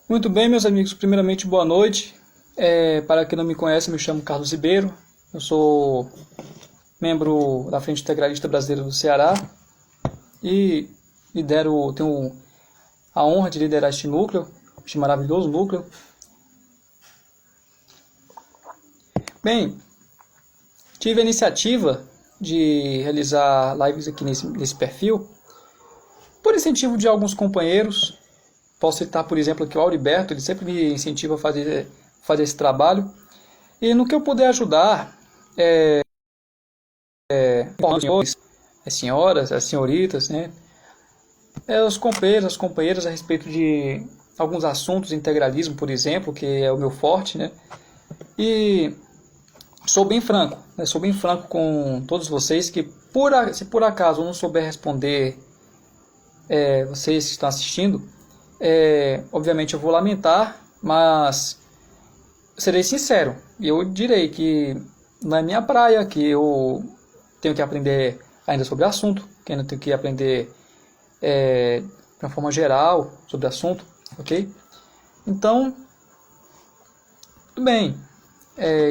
Muito bem, meus amigos. Primeiramente, boa noite. Para quem não me conhece, me chamo Carlos Ribeiro. Eu sou membro da Frente Integralista Brasileira do Ceará e tenho a honra de liderar este maravilhoso núcleo. Bem, tive a iniciativa de realizar lives aqui nesse perfil por incentivo de alguns companheiros. Posso citar, por exemplo, aqui o Auriberto, ele sempre me incentiva a fazer esse trabalho. E no que eu puder ajudar, os senhores, as senhoras, as senhoritas, né? Os companheiros, as companheiras a respeito de alguns assuntos, integralismo, por exemplo, que é o meu forte, né? E sou bem franco, né? Sou bem franco com todos vocês que se por acaso eu não souber responder vocês que estão assistindo, obviamente eu vou lamentar, mas serei sincero e eu direi que não é minha praia, que eu tenho que aprender ainda sobre o assunto, que ainda tenho que aprender de uma forma geral sobre o assunto, ok? Então, tudo bem.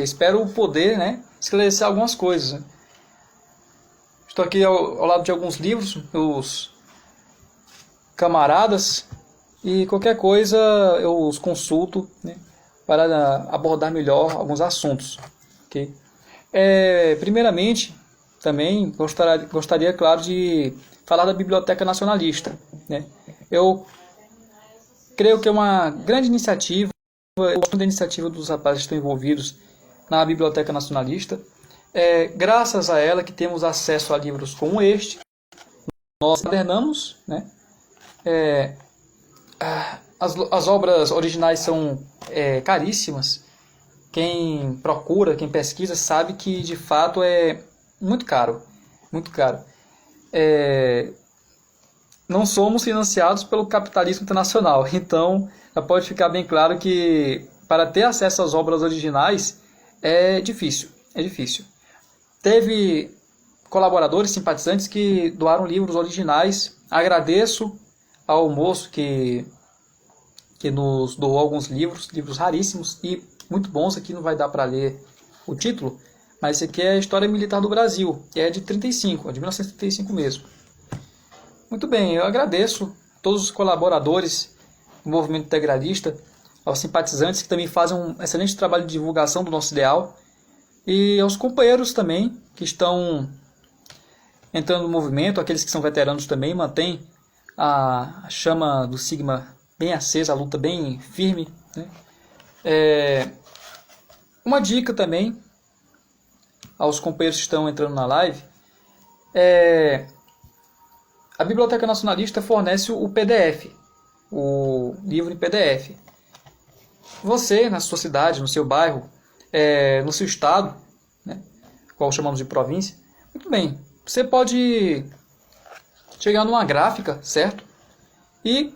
Espero poder, né, esclarecer algumas coisas. Né? Estou aqui ao lado de alguns livros, meus camaradas, e qualquer coisa eu os consulto, né, para abordar melhor alguns assuntos. Okay? Primeiramente, também gostaria, claro, de falar da Biblioteca Nacionalista. Né? Eu creio que é uma grande iniciativa, eu gosto da iniciativa dos rapazes que estão envolvidos na Biblioteca Nacionalista. Graças a ela que temos acesso a livros como este. Nós encadernamos, né? As obras originais são caríssimas. Quem procura, quem pesquisa, sabe que de fato é muito caro. Muito caro. Não somos financiados pelo capitalismo internacional. Então, já pode ficar bem claro que para ter acesso às obras originais é difícil. É difícil. Teve colaboradores, simpatizantes que doaram livros originais. Agradeço ao moço que nos doou alguns livros raríssimos e muito bons. Aqui não vai dar para ler o título, mas esse aqui é a História Militar do Brasil, que é de 35, de 1935 mesmo. Muito bem, eu agradeço a todos os colaboradores do movimento integralista, aos simpatizantes que também fazem um excelente trabalho de divulgação do nosso ideal, e aos companheiros também que estão entrando no movimento, aqueles que são veteranos também, mantêm a chama do Sigma bem acesa, a luta bem firme. Né? Uma dica também aos companheiros que estão entrando na live, a Biblioteca Nacionalista fornece o PDF, o livro em PDF. Você, na sua cidade, no seu bairro, no seu estado, né, qual chamamos de província, muito bem, você pode chegar numa gráfica, certo? E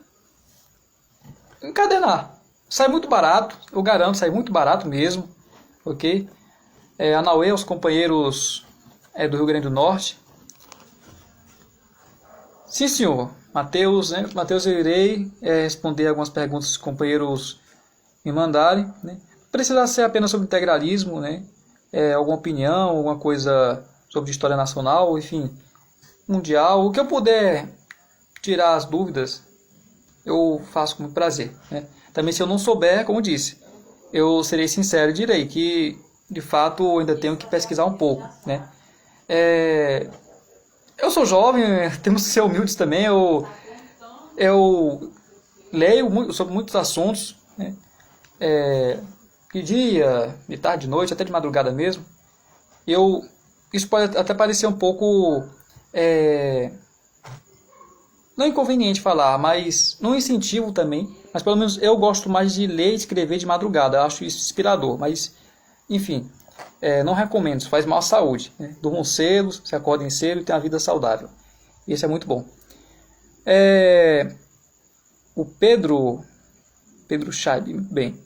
encadenar. Sai muito barato, eu garanto, sai muito barato mesmo, ok? A Nauê, os companheiros do Rio Grande do Norte. Sim, senhor. Matheus, né? Matheus, eu irei responder algumas perguntas que os companheiros me mandarem. Né? Precisa ser apenas sobre integralismo, né? Alguma opinião, alguma coisa sobre história nacional, enfim, mundial. O que eu puder tirar as dúvidas, eu faço com muito prazer. Né? Também, se eu não souber, como disse, eu serei sincero e direi que, de fato, eu ainda tenho que pesquisar um pouco. Né? Eu sou jovem, temos que ser humildes também. Eu leio muito, sobre muitos assuntos, né? De dia, de tarde, de noite, até de madrugada mesmo. Isso pode até parecer um pouco não inconveniente falar, mas não incentivo também. Mas pelo menos eu gosto mais de ler e escrever de madrugada. Eu acho isso inspirador. Mas, enfim, não recomendo. Isso faz mal à saúde. Né? Durmam cedo, se acordem cedo e tenham uma vida saudável. Isso é muito bom. O Pedro Scheib, bem,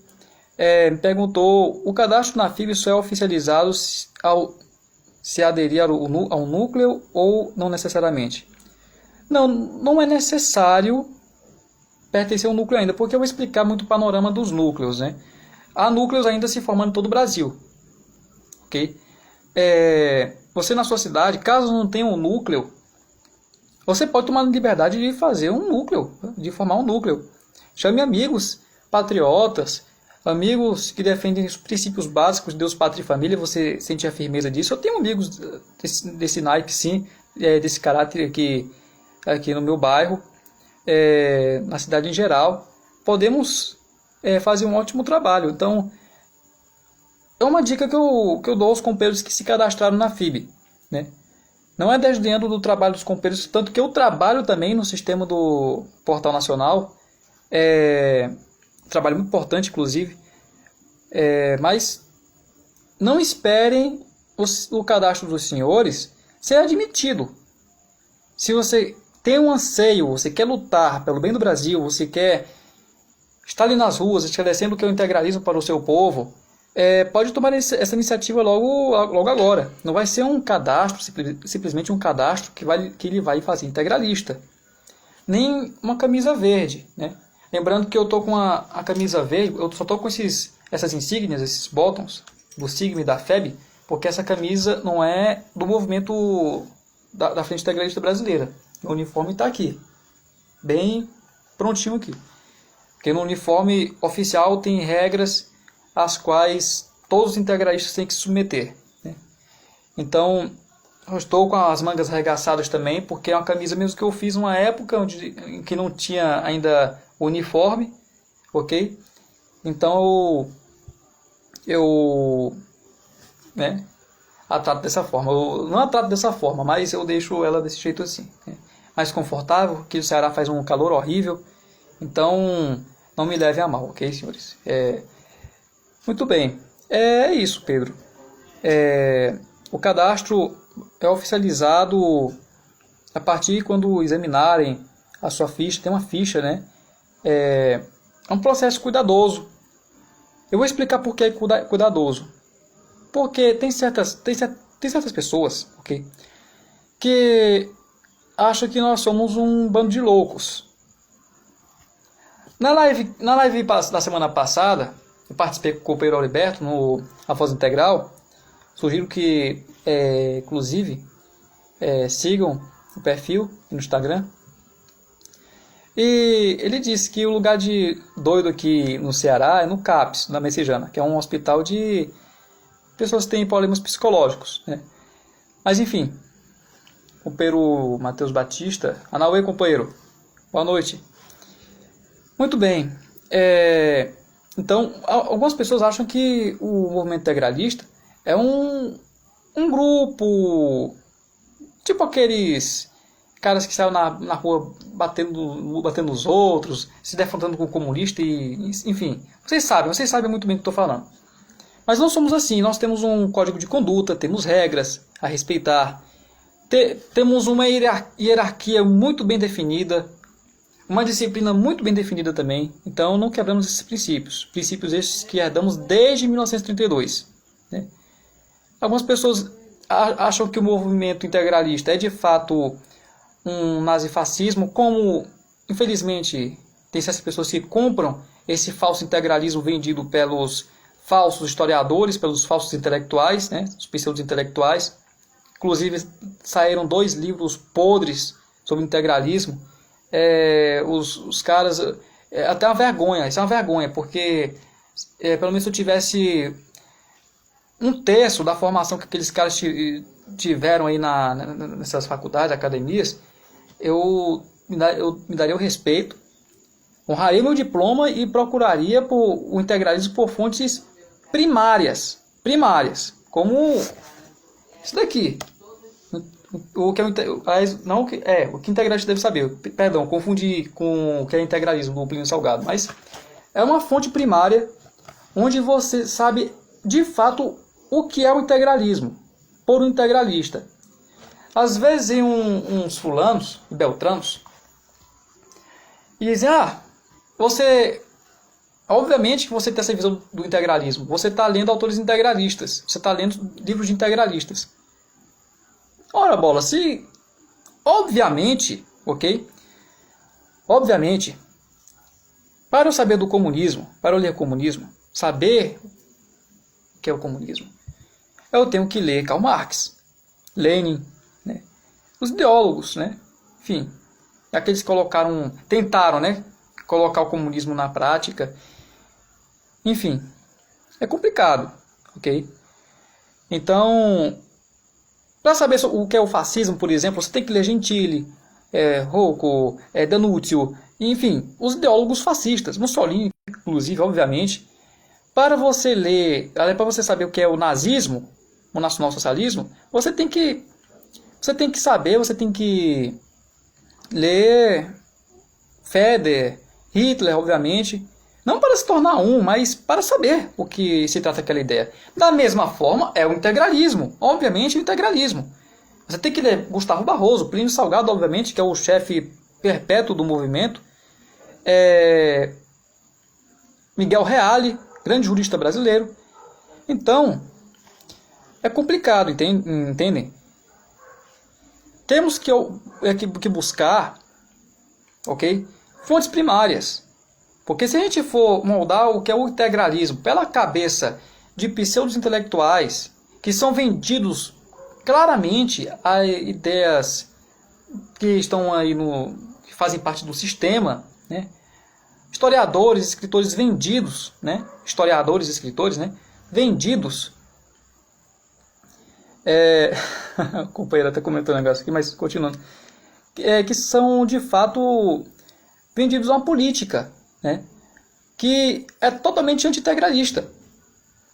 me perguntou: o cadastro na FIB só é oficializado se aderir ao núcleo ou não necessariamente? Não é necessário pertencer a um núcleo ainda, porque eu vou explicar muito o panorama dos núcleos, né? Há núcleos ainda se formando em todo o Brasil, ok? Você na sua cidade, caso não tenha um núcleo, você pode tomar a liberdade de fazer um núcleo, de formar um núcleo. Chame amigos patriotas, amigos que defendem os princípios básicos de Deus, Pátria e Família, você sente a firmeza disso. Eu tenho amigos desse naipe, sim, desse caráter aqui no meu bairro, na cidade em geral. Podemos fazer um ótimo trabalho. Então, é uma dica que eu dou aos companheiros que se cadastraram na FIB, né? Não é desdenhando do trabalho dos companheiros, tanto que eu trabalho também no sistema do Portal Nacional, trabalho muito importante, inclusive, mas não esperem o cadastro dos senhores ser admitido. Se você tem um anseio, você quer lutar pelo bem do Brasil, você quer estar ali nas ruas, esclarecendo o que é o integralismo para o seu povo, pode tomar essa iniciativa logo agora. Não vai ser um cadastro, simplesmente um cadastro que ele vai fazer integralista. Nem uma camisa verde, né? Lembrando que eu estou com a camisa verde, eu só estou com essas insígnias, esses botões do Sigma e da FEB, porque essa camisa não é do movimento da Frente Integralista Brasileira. O uniforme está aqui, bem prontinho aqui. Porque no uniforme oficial tem regras às quais todos os integralistas têm que se submeter, né? Então, eu estou com as mangas arregaçadas também, porque é uma camisa mesmo que eu fiz numa época em que não tinha ainda uniforme, ok? Então, eu a trato dessa forma. Eu não a trato dessa forma, mas eu deixo ela desse jeito assim, né? Mais confortável, porque o Ceará faz um calor horrível. Então, não me leve a mal, ok, senhores? Muito bem. É isso, Pedro. O cadastro é oficializado a partir quando examinarem a sua ficha. Tem uma ficha, né? É um processo cuidadoso. Eu vou explicar por que é cuidadoso. Porque tem certas pessoas, ok, que acham que nós somos um bando de loucos. Na live da semana passada, eu participei com o companheiro Alberto no A Voz Integral. Sugiro que, inclusive, sigam o perfil no Instagram. E ele disse que o lugar de doido aqui no Ceará é no CAPS, na Messejana, que é um hospital de pessoas que têm problemas psicológicos, né? Mas enfim, o companheiro Matheus Batista. Anauê, companheiro. Boa noite. Muito bem. Então, algumas pessoas acham que o movimento integralista é um grupo, tipo aqueles caras que saem na rua batendo nos outros, se defrontando com o comunista, enfim. Vocês sabem muito bem o que estou falando. Mas não somos assim. Nós temos um código de conduta, temos regras a respeitar, temos uma hierarquia muito bem definida, uma disciplina muito bem definida também. Então não quebramos esses princípios. Princípios esses que herdamos desde 1932. Né? Algumas pessoas acham que o movimento integralista é de fato um nazifascismo, como infelizmente tem essas pessoas que compram esse falso integralismo vendido pelos falsos historiadores, pelos falsos intelectuais, né, os pseudo-intelectuais. Inclusive saíram 2 livros podres sobre integralismo. Os caras, até uma vergonha, isso é uma vergonha, porque pelo menos se eu tivesse um terço da formação que aqueles caras tiveram aí nessas faculdades, academias, eu me daria o respeito, honraria meu diploma e procuraria o integralismo por fontes primárias, como isso daqui. O que o que integralista deve saber. Perdão, confundi com o que é integralismo do Plínio Salgado, mas é uma fonte primária onde você sabe de fato o que é o integralismo por um integralista. Às vezes vem uns fulanos, beltranos, e dizem: você, obviamente que você tem essa visão do integralismo, você está lendo autores integralistas, você está lendo livros de integralistas. Ora bola, se obviamente, ok? Obviamente Para eu saber do comunismo, para eu ler comunismo, saber o que é o comunismo, eu tenho que ler Karl Marx, Lenin, né? Os ideólogos, né? Enfim, aqueles que tentaram, né? Colocar o comunismo na prática. Enfim, é complicado, ok? Então, para saber o que é o fascismo, por exemplo, você tem que ler Gentili, Rocco, D'Annunzio, enfim, os ideólogos fascistas, Mussolini, inclusive, obviamente. Para você saber o que é o nazismo, o nacionalsocialismo, você tem que saber, você tem que ler Feder, Hitler, obviamente, não para se tornar mas para saber o que se trata aquela ideia. Da mesma forma, é o integralismo, obviamente o integralismo. Você tem que ler Gustavo Barroso, Plínio Salgado, obviamente, que é o chefe perpétuo do movimento, Miguel Reale, grande jurista brasileiro. Então, é complicado, entendem? Temos que buscar, ok? Fontes primárias. Porque se a gente for moldar o que é o integralismo pela cabeça de pseudos intelectuais que são vendidos claramente a ideias que estão aí que fazem parte do sistema, né? Historiadores, escritores vendidos, né? Historiadores, escritores, né? Vendidos. A companheira está comentando um negócio aqui, mas continuando. Que são de fato vendidos a uma política, né? Que é totalmente anti-integralista,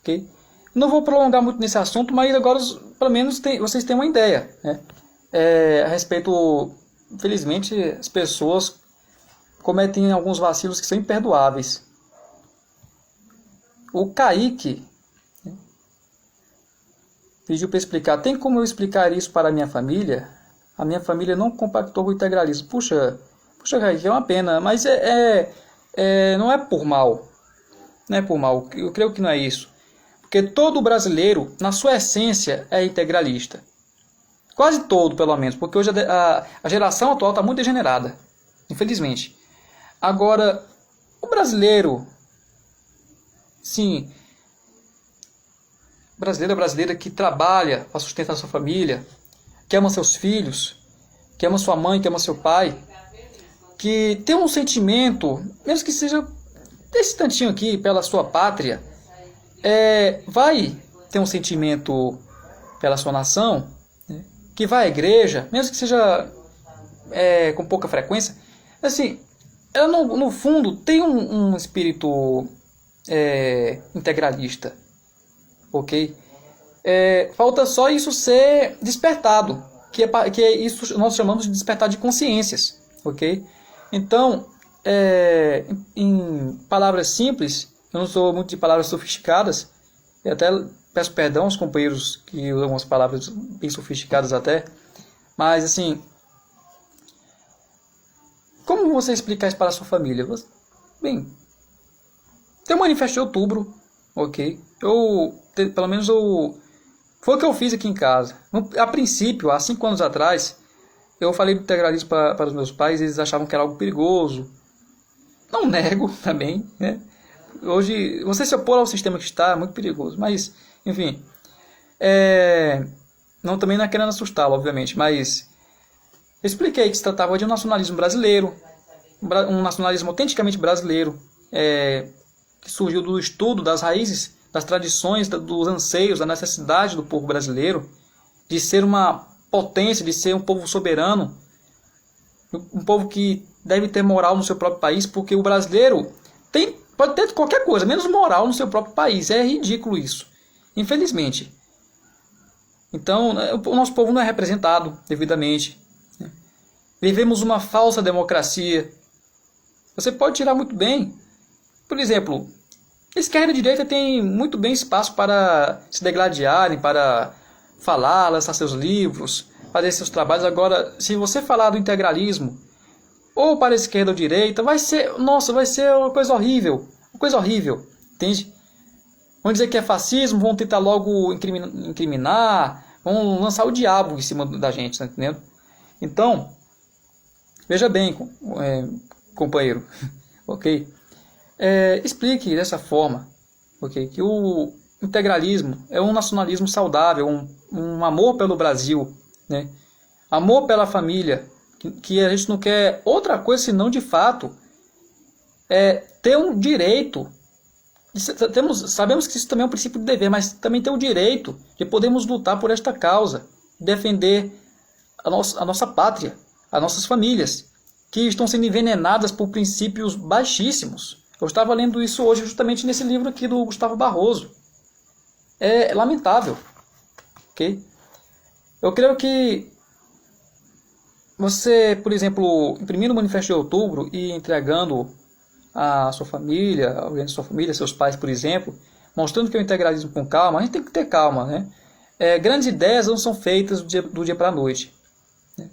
okay? Não vou prolongar muito nesse assunto, mas agora pelo menos vocês têm uma ideia, né? A respeito, infelizmente, as pessoas cometem alguns vacilos que são imperdoáveis. O Kaique, né, pediu para explicar. Tem como eu explicar isso para a minha família? A minha família não compactou com o integralismo. Puxa, Kaique, é uma pena, mas não é por mal. Não é por mal, eu creio que não é isso. Porque todo brasileiro, na sua essência, é integralista. Quase todo, pelo menos, porque hoje a geração atual está muito degenerada, infelizmente. Agora, o brasileiro, sim, brasileira que trabalha para sustentar sua família, que ama seus filhos, que ama sua mãe, que ama seu pai, que tem um sentimento, mesmo que seja desse tantinho aqui, pela sua pátria, vai ter um sentimento pela sua nação, né, que vai à igreja, mesmo que seja com pouca frequência, assim, ela no fundo tem um espírito integralista, ok? Falta só isso ser despertado, que é isso nós chamamos de despertar de consciências, ok? Então, em palavras simples, eu não sou muito de palavras sofisticadas, e até peço perdão aos companheiros que usam umas palavras bem sofisticadas até, mas assim, como você explicar isso para a sua família? Bem, tem o Manifesto de Outubro, ok? Pelo menos foi o que eu fiz aqui em casa. A princípio, há 5 anos atrás, eu falei do integralismo para os meus pais, eles achavam que era algo perigoso. Não nego também, né? Hoje, você se opor ao sistema que está é muito perigoso, mas, enfim, também não é querendo assustá-lo, obviamente, mas eu expliquei que se tratava de um nacionalismo brasileiro, um nacionalismo autenticamente brasileiro, que surgiu do estudo das raízes, das tradições, dos anseios, da necessidade do povo brasileiro de ser uma potência, de ser um povo soberano, um povo que deve ter moral no seu próprio país, porque o brasileiro pode ter qualquer coisa, menos moral no seu próprio país. É ridículo isso, infelizmente. Então, o nosso povo não é representado devidamente. Vivemos uma falsa democracia. Você pode tirar muito bem. Por exemplo, esquerda e direita tem muito bem espaço para se degladiarem, para falar, lançar seus livros, fazer seus trabalhos. Agora, se você falar do integralismo, ou para a esquerda ou direita, vai ser uma coisa horrível. Uma coisa horrível, entende? Vão dizer que é fascismo, vão tentar logo incriminar, vão lançar o diabo em cima da gente, tá entendendo? Então, veja bem, companheiro, ok? explique dessa forma, ok? Que o integralismo é um nacionalismo saudável, um amor pelo Brasil, né? Amor pela família, que a gente não quer outra coisa senão, de fato, ter um direito. Sabemos que isso também é um princípio de dever, mas também ter o direito de podermos lutar por esta causa, defender a nossa pátria, as nossas famílias, que estão sendo envenenadas por princípios baixíssimos. Eu estava lendo isso hoje justamente nesse livro aqui do Gustavo Barroso. É lamentável. Ok? Eu creio que você, por exemplo, imprimindo o Manifesto de Outubro e entregando a sua família, alguém da sua família, seus pais, por exemplo, mostrando que é o integralismo com calma, a gente tem que ter calma, né? Grandes ideias não são feitas do dia para a noite. Né?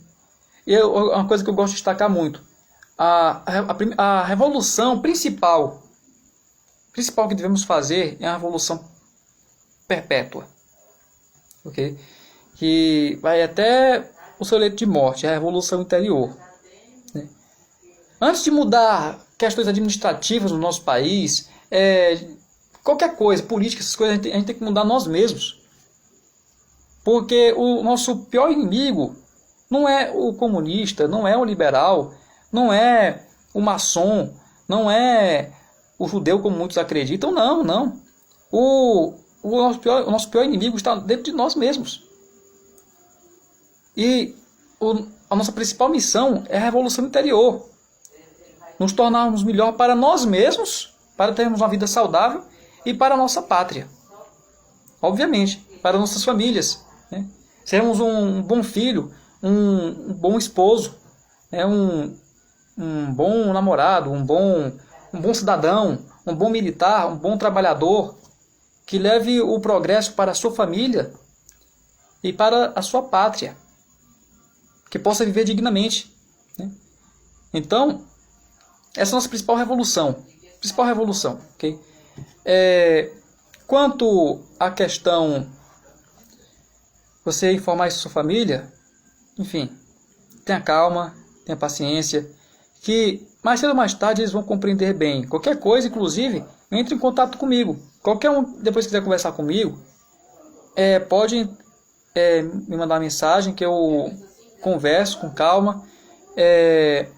E uma coisa que eu gosto de destacar muito, a revolução principal que devemos fazer é a revolução perpétua, ok? Que vai até o seu leito de morte, é a revolução interior. Né? Antes de mudar questões administrativas no nosso país, qualquer coisa, política, essas coisas, a gente tem que mudar nós mesmos. Porque o nosso pior inimigo não é o comunista, não é o liberal, não é o maçom, não é o judeu, como muitos acreditam, não. O nosso pior inimigo está dentro de nós mesmos. E a nossa principal missão é a revolução interior. Nos tornarmos melhor para nós mesmos, para termos uma vida saudável e para a nossa pátria. Obviamente, para nossas famílias. Né? Sermos um bom filho, um bom esposo, um bom namorado, um bom cidadão, um bom militar, um bom trabalhador, que leve o progresso para a sua família e para a sua pátria, que possa viver dignamente. Né? Então, essa é a nossa principal revolução. Ok? Quanto à questão, você informar isso à sua família, enfim, tenha calma, tenha paciência, que mais cedo ou mais tarde eles vão compreender bem. Qualquer coisa, inclusive, entre em contato comigo. Qualquer um, depois que quiser conversar comigo, pode me mandar mensagem que eu converso com calma.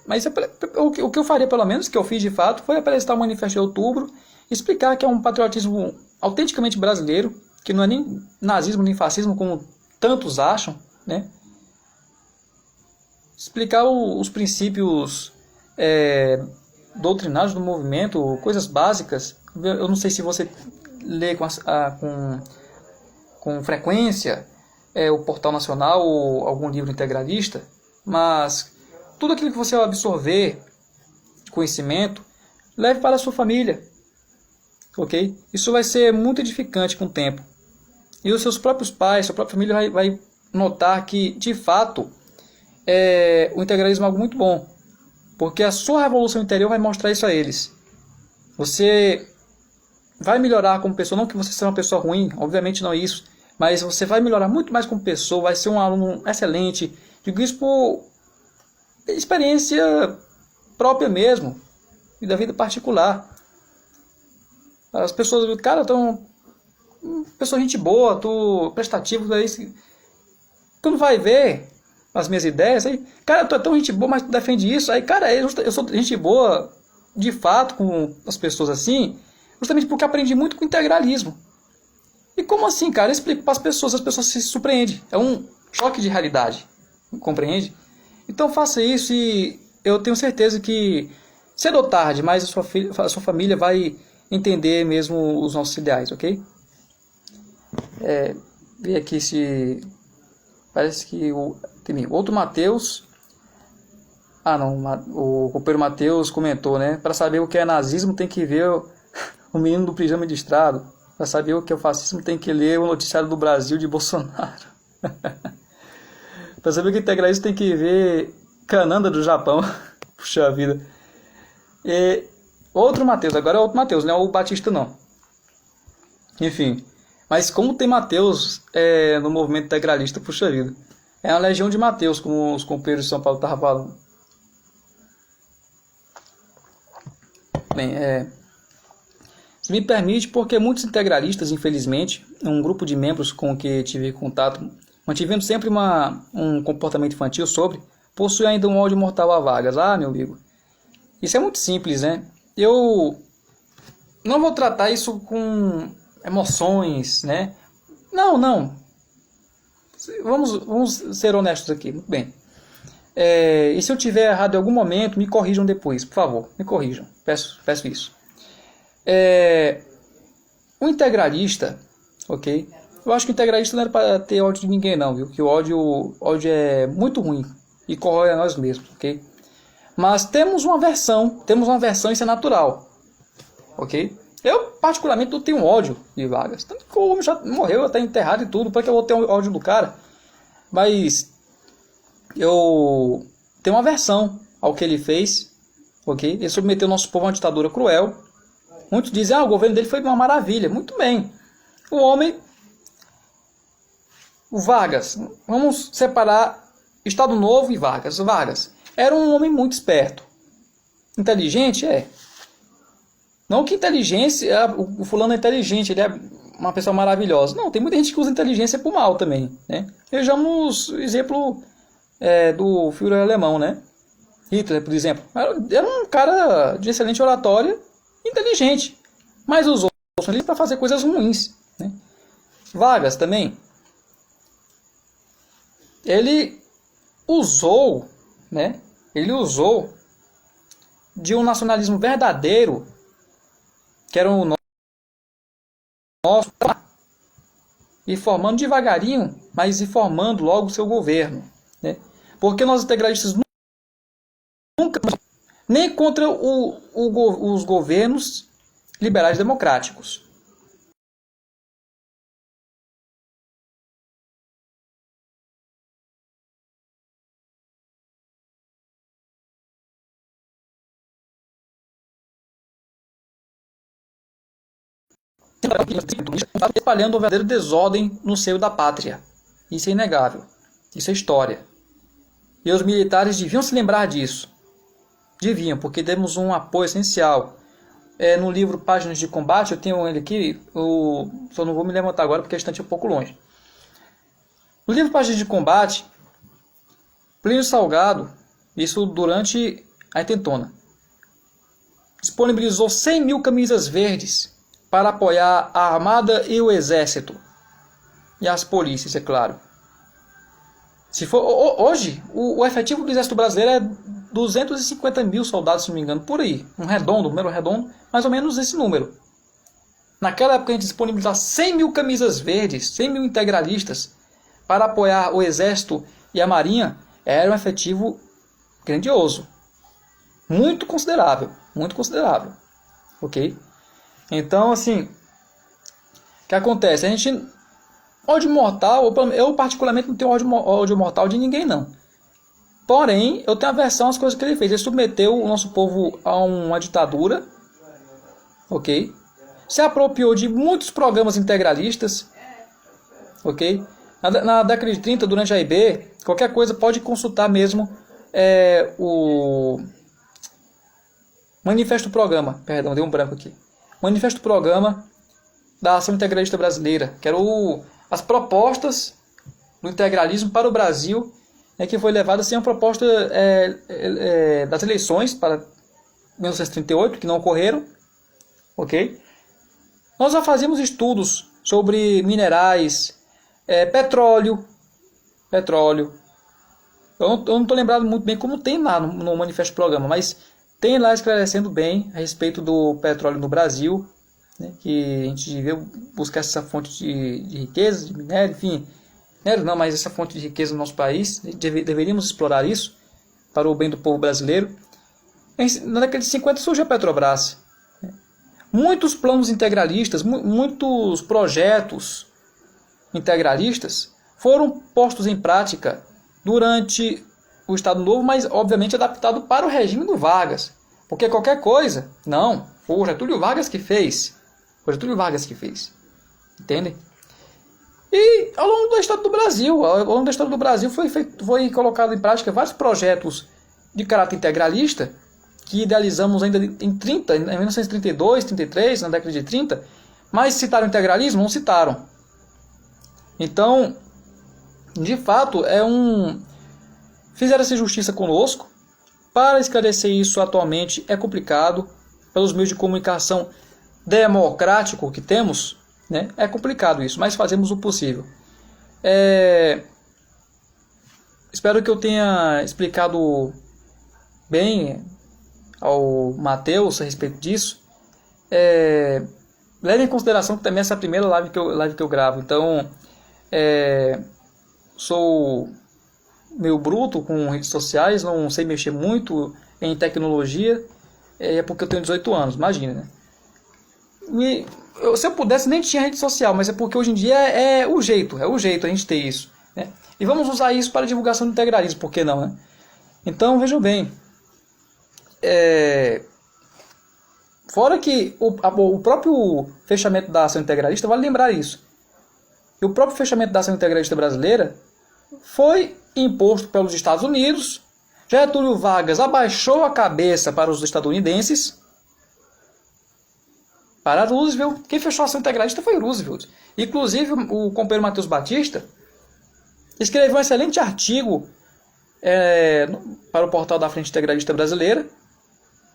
Mas o que eu faria, pelo menos, que eu fiz de fato, foi apresentar o Manifesto de Outubro, explicar que é um patriotismo autenticamente brasileiro, que não é nem nazismo nem fascismo, como tantos acham, né? Explicar os princípios doutrinários do movimento, coisas básicas. Eu não sei se você lê com frequência o Portal Nacional ou algum livro integralista, mas tudo aquilo que você absorver de conhecimento, leve para a sua família, ok? Isso vai ser muito edificante com o tempo. E os seus próprios pais, sua própria família vai notar que, de fato, o integralismo é algo muito bom, porque a sua revolução interior vai mostrar isso a eles. Você vai melhorar como pessoa, não que você seja uma pessoa ruim, obviamente não é isso, mas você vai melhorar muito mais como pessoa, vai ser um aluno excelente. Digo isso por experiência própria mesmo, e da vida particular. As pessoas, cara, pessoa gente boa, tu prestativo, daí tu não vai ver as minhas ideias, aí, cara, tu é tão gente boa, mas tu defende isso, aí, cara, eu sou gente boa, de fato, com as pessoas assim, justamente porque aprendi muito com o integralismo. E como assim, cara? Eu explico para as pessoas se surpreendem. É um choque de realidade, compreende? Então faça isso e eu tenho certeza que cedo ou tarde, mais a sua família vai entender mesmo os nossos ideais, ok? Ver aqui se... Parece que tem outro Matheus... não, o companheiro Matheus comentou, né? Para saber o que é nazismo tem que ver o menino do pijama listrado. Para saber o que é o fascismo tem que ler o noticiário do Brasil de Bolsonaro. Para saber o que é integralismo tem que ver Cananda do Japão. Puxa vida. Outro Matheus, agora é outro Matheus, não é o Batista não. Enfim, mas como tem Matheus no movimento integralista, puxa vida. É uma legião de Matheus, como os companheiros de São Paulo estavam falando. Bem, Se me permite, porque muitos integralistas, infelizmente, um grupo de membros com que tive contato, mantivendo sempre um comportamento infantil sobre, possui ainda um ódio mortal a Vargas. Ah, meu amigo, isso é muito simples, né? Eu não vou tratar isso com emoções, né? Não. Vamos ser honestos aqui, muito bem. E se eu tiver errado em algum momento, me corrijam depois, por favor, me corrijam. Peço isso. O integralista, ok? Eu acho que o integralista não era para ter ódio de ninguém, não, viu? Que o ódio é muito ruim e corrói a nós mesmos, ok? Mas temos uma versão, isso é natural, ok? Eu, particularmente, não tenho ódio de Vargas. Tanto que o homem já morreu, até enterrado e tudo, para que eu vou ter ódio do cara? Mas eu tenho uma versão ao que ele fez, ok? Ele submeteu o nosso povo a uma ditadura cruel. Muitos dizem, o governo dele foi uma maravilha. Muito bem. O Vargas, vamos separar Estado Novo e Vargas. Vargas era um homem muito esperto. Inteligente? Não que inteligência, o fulano é inteligente, ele é uma pessoa maravilhosa. Não, tem muita gente que usa inteligência por mal também, né? Vejamos o exemplo do Führer alemão, né? Hitler, por exemplo. Era um cara de excelente oratória, inteligente, mas usou ele para fazer coisas ruins, né? Vargas também. Ele usou, né? Ele usou de um nacionalismo verdadeiro, que era o nosso, e formando devagarinho, mas e formando logo o seu governo, né? Porque nós integralistas nunca, nem contra os governos liberais democráticos. Espalhando o verdadeiro desordem no seio da pátria. Isso é inegável. Isso é história. E os militares deviam se lembrar disso. Deviam, porque demos um apoio essencial. No livro Páginas de Combate, eu tenho ele aqui, só não vou me levantar agora porque a estante é um pouco longe. No livro Páginas de Combate, Plínio Salgado, isso durante a intentona, disponibilizou 100 mil camisas verdes para apoiar a Armada e o Exército. E as polícias, é claro. Hoje, o efetivo do Exército Brasileiro é 250 mil soldados, se não me engano, por aí. Número redondo, mais ou menos esse número. Naquela época a gente disponibilizava 100 mil camisas verdes, 100 mil integralistas, para apoiar o Exército e a Marinha, era um efetivo grandioso. Muito considerável. Ok? Então, assim, o que acontece? A gente, ódio mortal, eu particularmente não tenho ódio mortal de ninguém, não. Porém, eu tenho aversão às coisas que ele fez. Ele submeteu o nosso povo a uma ditadura, ok? Se apropriou de muitos programas integralistas, ok? Na década de 30, durante a IB, qualquer coisa pode consultar mesmo o Manifesto Programa, perdão, deu um branco aqui. Manifesto Programa da Ação Integralista Brasileira, que eram as propostas do integralismo para o Brasil, que foi levada assim a proposta das eleições para 1938, que não ocorreram, ok? Nós já fazíamos estudos sobre minerais, petróleo. Eu não estou lembrado muito bem como tem lá no Manifesto Programa, mas tem lá esclarecendo bem a respeito do petróleo no Brasil, né, que a gente devia buscar essa fonte de riqueza, de minério, enfim. Minério não, mas essa fonte de riqueza no nosso país. Deveríamos explorar isso para o bem do povo brasileiro. Na década de 50 surgiu a Petrobras. Muitos planos integralistas, muitos projetos integralistas foram postos em prática durante o Estado Novo, mas obviamente adaptado para o regime do Vargas. Porque qualquer coisa, não, foi o Getúlio Vargas que fez. Entendem? E ao longo da história do Brasil, foi colocado em prática vários projetos de caráter integralista, que idealizamos ainda em 1932, 33, na década de 30, mas citaram o integralismo? Não citaram. Então, de fato, fizeram essa justiça conosco. Para esclarecer isso atualmente é complicado, pelos meios de comunicação democrático que temos, né? É complicado isso, mas fazemos o possível. Espero que eu tenha explicado bem ao Matheus a respeito disso. Leve em consideração que também essa é a primeira live que eu gravo, então sou meio bruto com redes sociais, não sei mexer muito em tecnologia, é porque eu tenho 18 anos, imagina, né? Se eu pudesse nem tinha rede social, mas é porque hoje em dia é o jeito a gente ter isso, né? E vamos usar isso para a divulgação do integralismo, por que não, né? Então vejam bem, fora que o próprio fechamento da ação integralista, vale lembrar isso, e o próprio fechamento da ação integralista brasileira foi imposto pelos Estados Unidos. Getúlio Vargas abaixou a cabeça para os estadunidenses, para Roosevelt. Quem fechou a ação integralista foi Roosevelt. Inclusive, o companheiro Matheus Batista escreveu um excelente artigo para o portal da Frente Integralista Brasileira,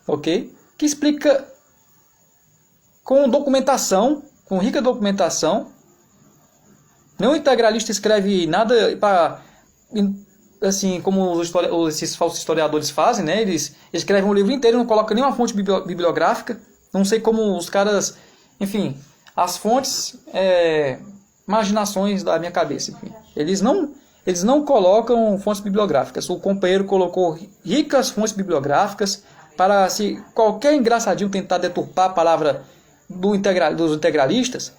ok? Que explica com documentação, com rica documentação. Nenhum integralista escreve nada para, assim, como esses falsos historiadores fazem, né? Eles escrevem um livro inteiro e não colocam nenhuma fonte bibliográfica. Não sei como os caras, enfim, as fontes, imaginações da minha cabeça, enfim. Eles não colocam fontes bibliográficas. O companheiro colocou ricas fontes bibliográficas para, se qualquer engraçadinho tentar deturpar a palavra dos integralistas,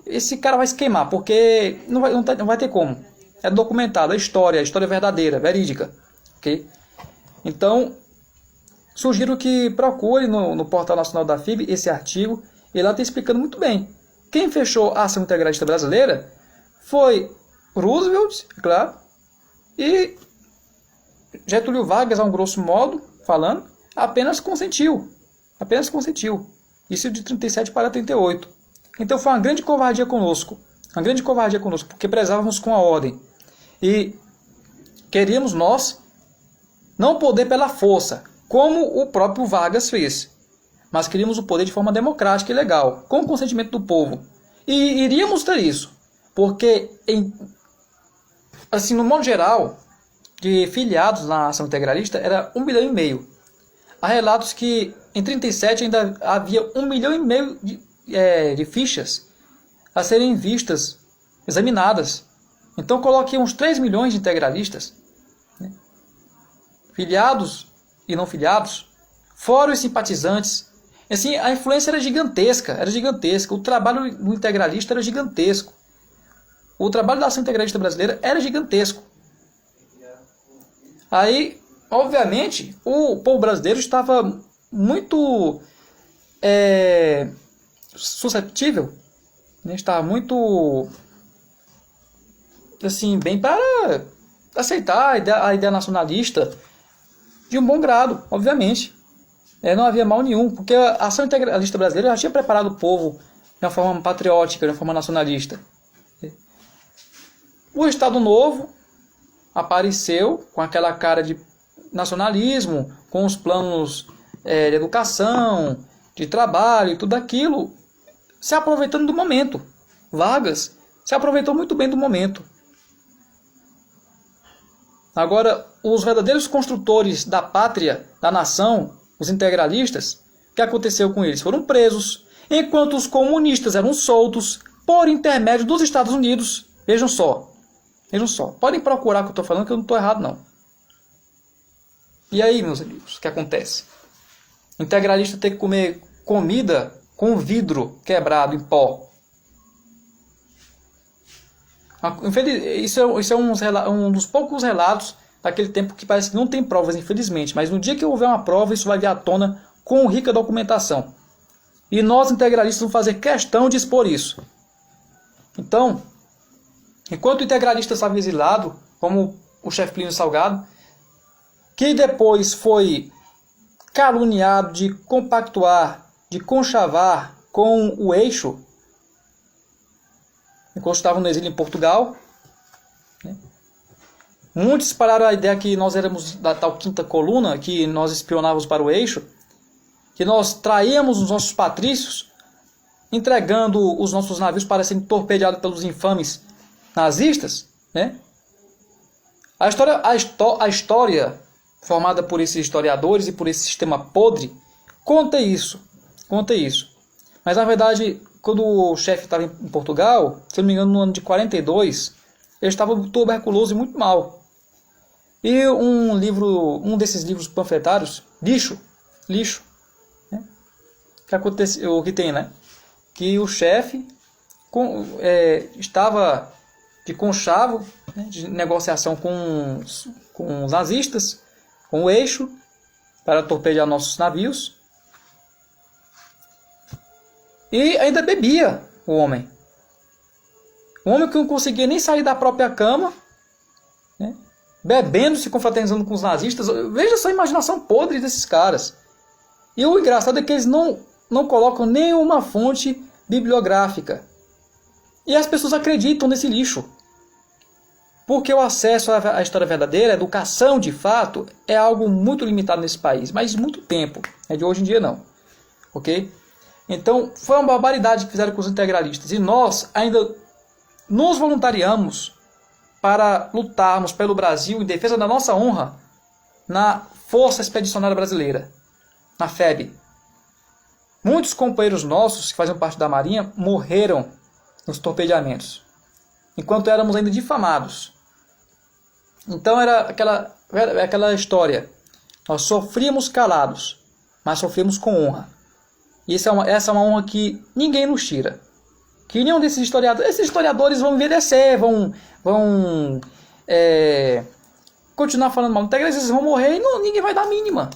esse cara vai se queimar, porque não vai ter como. É documentado, a história verdadeira, verídica. Okay? Então, sugiro que procure no Portal Nacional da FIB esse artigo, e lá está explicando muito bem. Quem fechou a ação integralista brasileira foi Roosevelt, é claro, e Getúlio Vargas, a um grosso modo, falando, apenas consentiu. Isso de 37 para 38. Então foi uma grande covardia conosco, porque prezávamos com a ordem. E queríamos nós não poder pela força, como o próprio Vargas fez, mas queríamos o poder de forma democrática e legal, com o consentimento do povo. E iríamos ter isso, porque, assim, no modo geral, de filiados na ação integralista era 1,5 milhão. Há relatos que em 37 ainda havia 1,5 milhão de fichas a serem vistas, examinadas. Então coloquei uns 3 milhões de integralistas, né? Filiados e não filiados, fora os simpatizantes. Assim, a influência era gigantesca. O trabalho do integralista era gigantesco. O trabalho da ação integralista brasileira era gigantesco. Aí, obviamente, o povo brasileiro estava muito susceptível, né? Estava muito, assim, bem para aceitar a ideia nacionalista de um bom grado, obviamente. Não havia mal nenhum, porque a ação integralista brasileira já tinha preparado o povo de uma forma patriótica, de uma forma nacionalista. O Estado Novo apareceu com aquela cara de nacionalismo, com os planos de educação, de trabalho e tudo aquilo, se aproveitando do momento. Vargas se aproveitou muito bem do momento. Agora, os verdadeiros construtores da pátria, da nação, os integralistas, o que aconteceu com eles? Foram presos, enquanto os comunistas eram soltos por intermédio dos Estados Unidos. Vejam só. Podem procurar o que eu estou falando, que eu não estou errado, não. E aí, meus amigos, o que acontece? O integralista tem que comer comida com vidro quebrado em pó. Isso é um dos poucos relatos daquele tempo que parece que não tem provas, infelizmente. Mas no dia que houver uma prova, isso vai vir à tona com rica documentação. E nós, integralistas, vamos fazer questão de expor isso. Então, enquanto o integralista estava exilado, como o chefe Plínio Salgado, que depois foi caluniado de compactuar, de conchavar com o eixo, enquanto estavam no exílio em Portugal. Muitos espalharam a ideia que nós éramos da tal quinta coluna, que nós espionávamos para o eixo, que nós traíamos os nossos patrícios, entregando os nossos navios para serem torpedeados pelos infames nazistas, né? A história formada por esses historiadores e por esse sistema podre conta isso. Mas na verdade, quando o chefe estava em Portugal, se eu não me engano, no ano de 42, ele estava tuberculoso e muito mal. E um desses livros panfletários, lixo, né? Que aconteceu, o que tem, né? Que o chefe estava de conchavo, né, de negociação com os nazistas, com o eixo, para torpedear nossos navios. E ainda bebia o homem. Um homem que não conseguia nem sair da própria cama, né, bebendo, se confraternizando com os nazistas. Veja só a imaginação podre desses caras. E o engraçado é que eles não colocam nenhuma fonte bibliográfica. E as pessoas acreditam nesse lixo. Porque o acesso à história verdadeira, a educação de fato, é algo muito limitado nesse país. Mas muito tempo. De hoje em dia não. Ok? Então, foi uma barbaridade que fizeram com os integralistas. E nós ainda nos voluntariamos para lutarmos pelo Brasil em defesa da nossa honra na Força Expedicionária Brasileira, na FEB. Muitos companheiros nossos que faziam parte da Marinha morreram nos torpedeamentos, enquanto éramos ainda difamados. Então era aquela história. Nós sofríamos calados, mas sofríamos com honra. E essa é uma honra que ninguém nos tira. Que nenhum desses historiadores... Esses historiadores vão envelhecer, vão continuar falando mal. Até eles vão morrer e ninguém vai dar a mínima.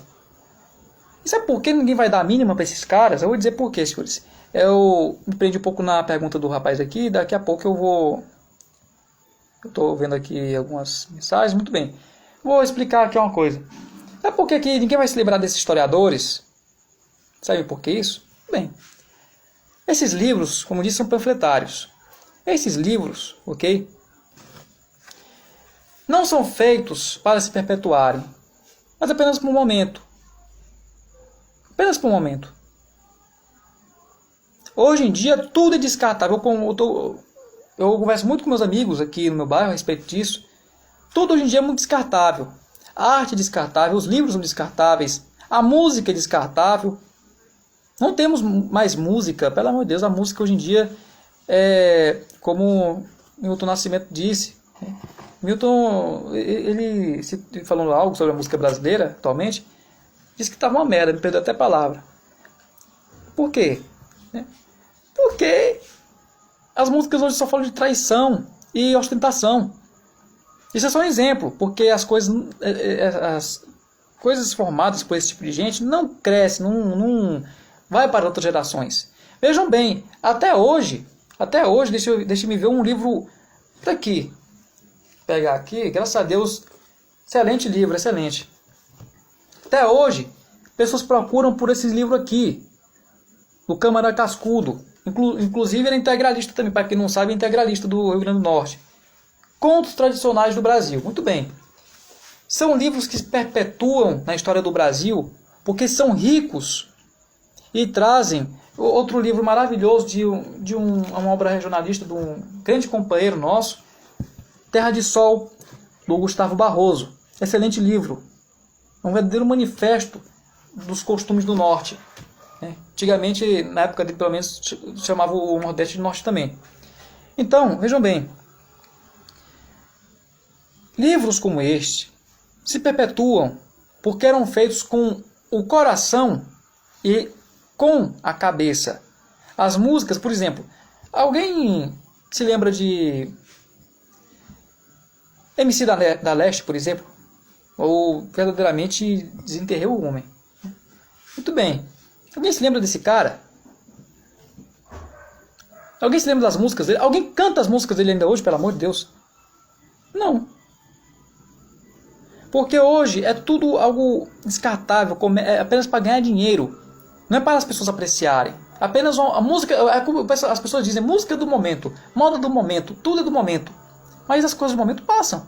E sabe por que ninguém vai dar a mínima para esses caras? Eu vou dizer por quê, senhores. Eu me prendi um pouco na pergunta do rapaz aqui. Daqui a pouco eu vou... Eu estou vendo aqui algumas mensagens. Muito bem. Vou explicar aqui uma coisa. Sabe por que ninguém vai se lembrar desses historiadores? Sabe por que isso? Bem, esses livros, como disse, são panfletários. Esses livros, ok? Não são feitos para se perpetuarem, mas apenas por um momento. Apenas por um momento. Hoje em dia, tudo é descartável. Eu converso muito com meus amigos aqui no meu bairro a respeito disso. Tudo hoje em dia é muito descartável. A arte é descartável, os livros são descartáveis, a música é descartável. Não temos mais música, pelo amor de Deus, a música hoje em dia é como Milton Nascimento disse. Milton, ele falando algo sobre a música brasileira atualmente, disse que estava uma merda, me perdeu até a palavra. Por quê? Porque as músicas hoje só falam de traição e ostentação. Isso é só um exemplo, porque as coisas formadas por esse tipo de gente não crescem, não vai para outras gerações. Vejam bem, até hoje, deixa eu ver um livro daqui. Vou pegar aqui, graças a Deus, excelente livro, excelente. Até hoje, pessoas procuram por esses livros aqui, do Câmara Cascudo. Inclusive ele é integralista também, para quem não sabe, é integralista do Rio Grande do Norte. Contos tradicionais do Brasil, muito bem. São livros que se perpetuam na história do Brasil, porque são ricos e trazem outro livro maravilhoso de uma obra regionalista de um grande companheiro nosso, Terra de Sol, do Gustavo Barroso. Excelente livro. É um verdadeiro manifesto dos costumes do Norte. Antigamente, na época dele, pelo menos, chamava o Nordeste de Norte também. Então, vejam bem. Livros como este se perpetuam porque eram feitos com o coração e com a cabeça. As músicas, por exemplo, alguém se lembra de MC da Leste, por exemplo? Ou verdadeiramente desenterrou o homem? Muito bem. Alguém se lembra desse cara? Alguém se lembra das músicas dele? Alguém canta as músicas dele ainda hoje, pelo amor de Deus? Não. Porque hoje é tudo algo descartável, é apenas para ganhar dinheiro. Não é para as pessoas apreciarem. Apenas a música, as pessoas dizem música do momento, moda do momento, tudo é do momento. Mas as coisas do momento passam.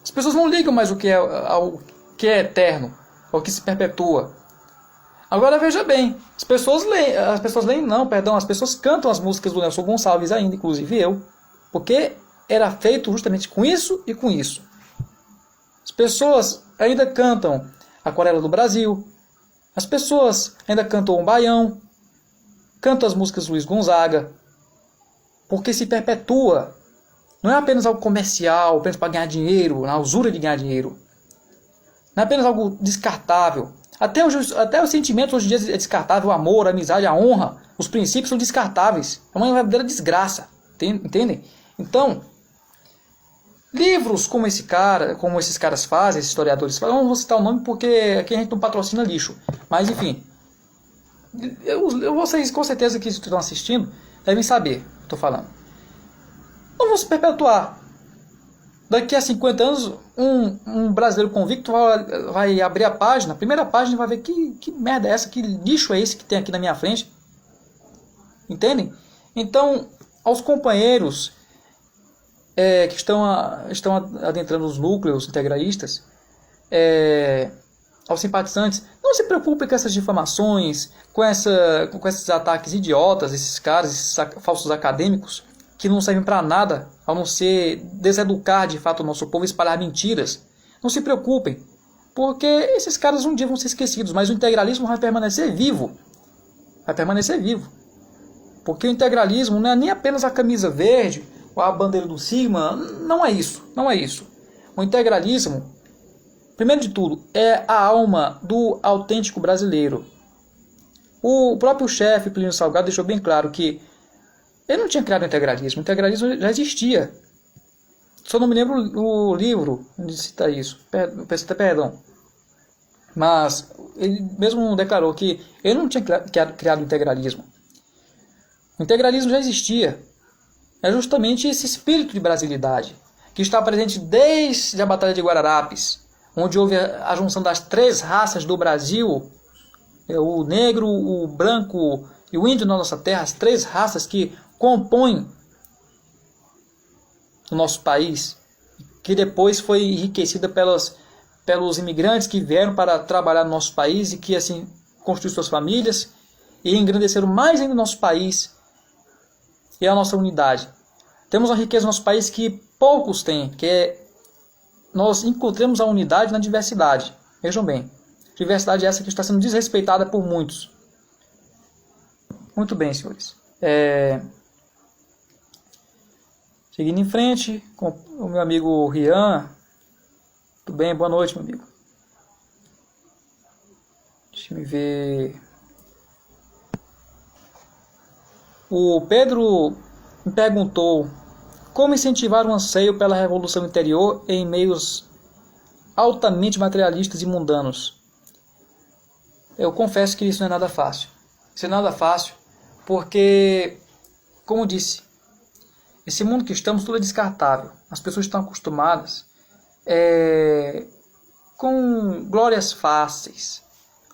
As pessoas não ligam mais ao que é eterno, ao que se perpetua. Agora veja bem, as pessoas cantam as músicas do Nelson Gonçalves ainda, inclusive eu, porque era feito justamente com isso e com isso. As pessoas ainda cantam Aquarela do Brasil, as pessoas ainda cantam o Baião, cantam as músicas do Luiz Gonzaga, porque se perpetua. Não é apenas algo comercial, apenas para ganhar dinheiro, na usura de ganhar dinheiro. Não é apenas algo descartável. Até os sentimentos hoje em dia é descartável, o amor, a amizade, a honra, os princípios são descartáveis. É uma verdadeira desgraça. Entendem? Então, livros como esses caras fazem, esses historiadores fazem, eu não vou citar o nome porque aqui a gente não patrocina lixo. Mas enfim, vocês com certeza que estão assistindo devem saber o que eu estou falando. Não vão se perpetuar. Daqui a 50 anos, um brasileiro convicto vai abrir a página, a primeira página, e vai ver que merda é essa, que lixo é esse que tem aqui na minha frente. Entendem? Então, aos companheiros que estão adentrando os núcleos integralistas, aos simpatizantes, não se preocupem com essas difamações, com esses ataques idiotas, esses caras, esses falsos acadêmicos, que não servem para nada, a não ser deseducar de fato o nosso povo e espalhar mentiras. Não se preocupem, porque esses caras um dia vão ser esquecidos, mas o integralismo vai permanecer vivo. Vai permanecer vivo. Porque o integralismo não é nem apenas a camisa verde ou a bandeira do Sigma, não é isso, não é isso. O integralismo, primeiro de tudo, é a alma do autêntico brasileiro. O próprio chefe Plínio Salgado deixou bem claro que ele não tinha criado o integralismo já existia. Só não me lembro o livro onde cita isso, peço até perdão. Mas ele mesmo declarou que ele não tinha criado o integralismo. O integralismo já existia. É justamente esse espírito de brasilidade que está presente desde a Batalha de Guararapes, onde houve a junção das 3 raças do Brasil, o negro, o branco e o índio na nossa terra, as 3 raças que compõem o nosso país, que depois foi enriquecida pelos imigrantes que vieram para trabalhar no nosso país e que assim construíram suas famílias e engrandeceram mais ainda o nosso país e a nossa unidade. Temos uma riqueza no nosso país que poucos têm, nós encontramos a unidade na diversidade. Vejam bem, diversidade essa que está sendo desrespeitada por muitos. Muito bem, senhores. Seguindo em frente, com o meu amigo Rian. Tudo bem? Boa noite, meu amigo. Deixa eu ver. O Pedro me perguntou como incentivar o anseio pela revolução interior em meios altamente materialistas e mundanos. Eu confesso que isso não é nada fácil. Isso não é nada fácil porque, como disse, esse mundo que estamos tudo é descartável. As pessoas estão acostumadas com glórias fáceis,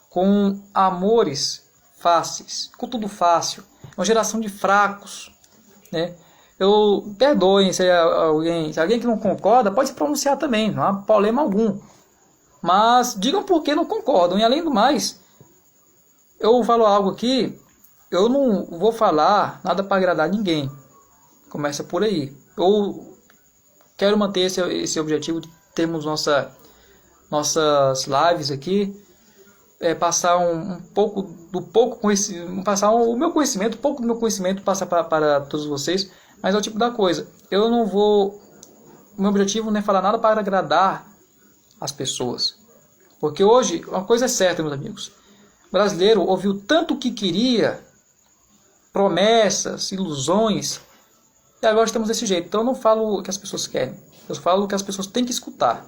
com amores fáceis, com tudo fácil. É uma geração de fracos, né? Perdoem se alguém que não concorda pode se pronunciar também, não há problema algum. Mas digam por que não concordam. E além do mais, eu falo algo aqui, eu não vou falar nada para agradar ninguém. Começa por aí. Eu quero manter esse objetivo de termos nossas lives aqui, passar um pouco do pouco conhecimento, passar o meu conhecimento, um pouco do meu conhecimento, passar para todos vocês. Mas é o tipo da coisa. O meu objetivo não é falar nada para agradar as pessoas. Porque hoje, uma coisa é certa, meus amigos. O brasileiro ouviu tanto o que queria, promessas, ilusões, e agora estamos desse jeito. Então eu não falo o que as pessoas querem. Eu falo o que as pessoas têm que escutar.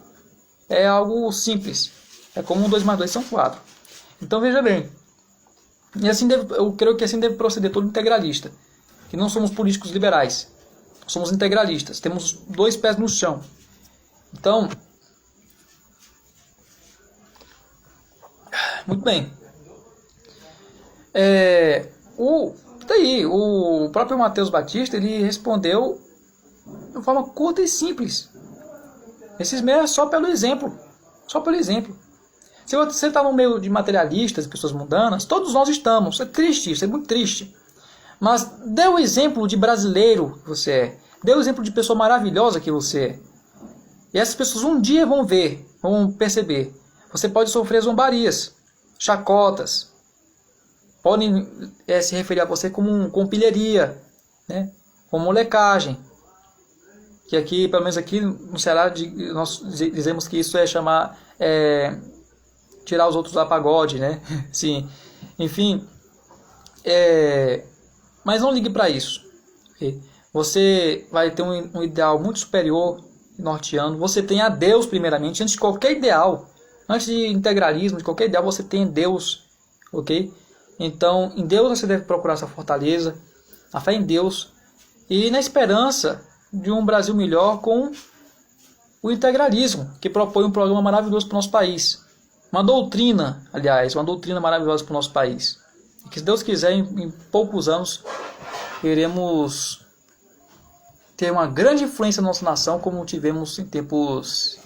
É algo simples. É como 1 2 mais 2 são 4. Então veja bem. E assim eu creio que assim deve proceder todo integralista. Que não somos políticos liberais. Somos integralistas. Temos 2 pés no chão. Então, Muito bem. O próprio Mateus Batista, ele respondeu de forma curta e simples. Esses meios é só pelo exemplo. Só pelo exemplo. Se você está no meio de materialistas e pessoas mundanas, todos nós estamos. Isso é triste, isso é muito triste. Mas dê o exemplo de brasileiro que você é. Dê o exemplo de pessoa maravilhosa que você é. E essas pessoas um dia vão ver, vão perceber. Você pode sofrer zombarias, chacotas. Podem se referir a você como pilharia, né? Como molecagem. Que aqui, pelo menos aqui no Ceará, nós dizemos que isso é chamar... tirar os outros a pagode, né? Sim. Enfim, mas não ligue para isso. Okay? Você vai ter um ideal muito superior norteano. Você tem a Deus primeiramente, antes de qualquer ideal, antes de integralismo, de qualquer ideal, você tem Deus, ok? Então, em Deus você deve procurar essa fortaleza, a fé em Deus e na esperança de um Brasil melhor com o integralismo, que propõe um programa maravilhoso para o nosso país. Uma doutrina, aliás, uma doutrina maravilhosa para o nosso país. E que, se Deus quiser, em poucos anos, iremos ter uma grande influência na nossa nação, como tivemos em tempos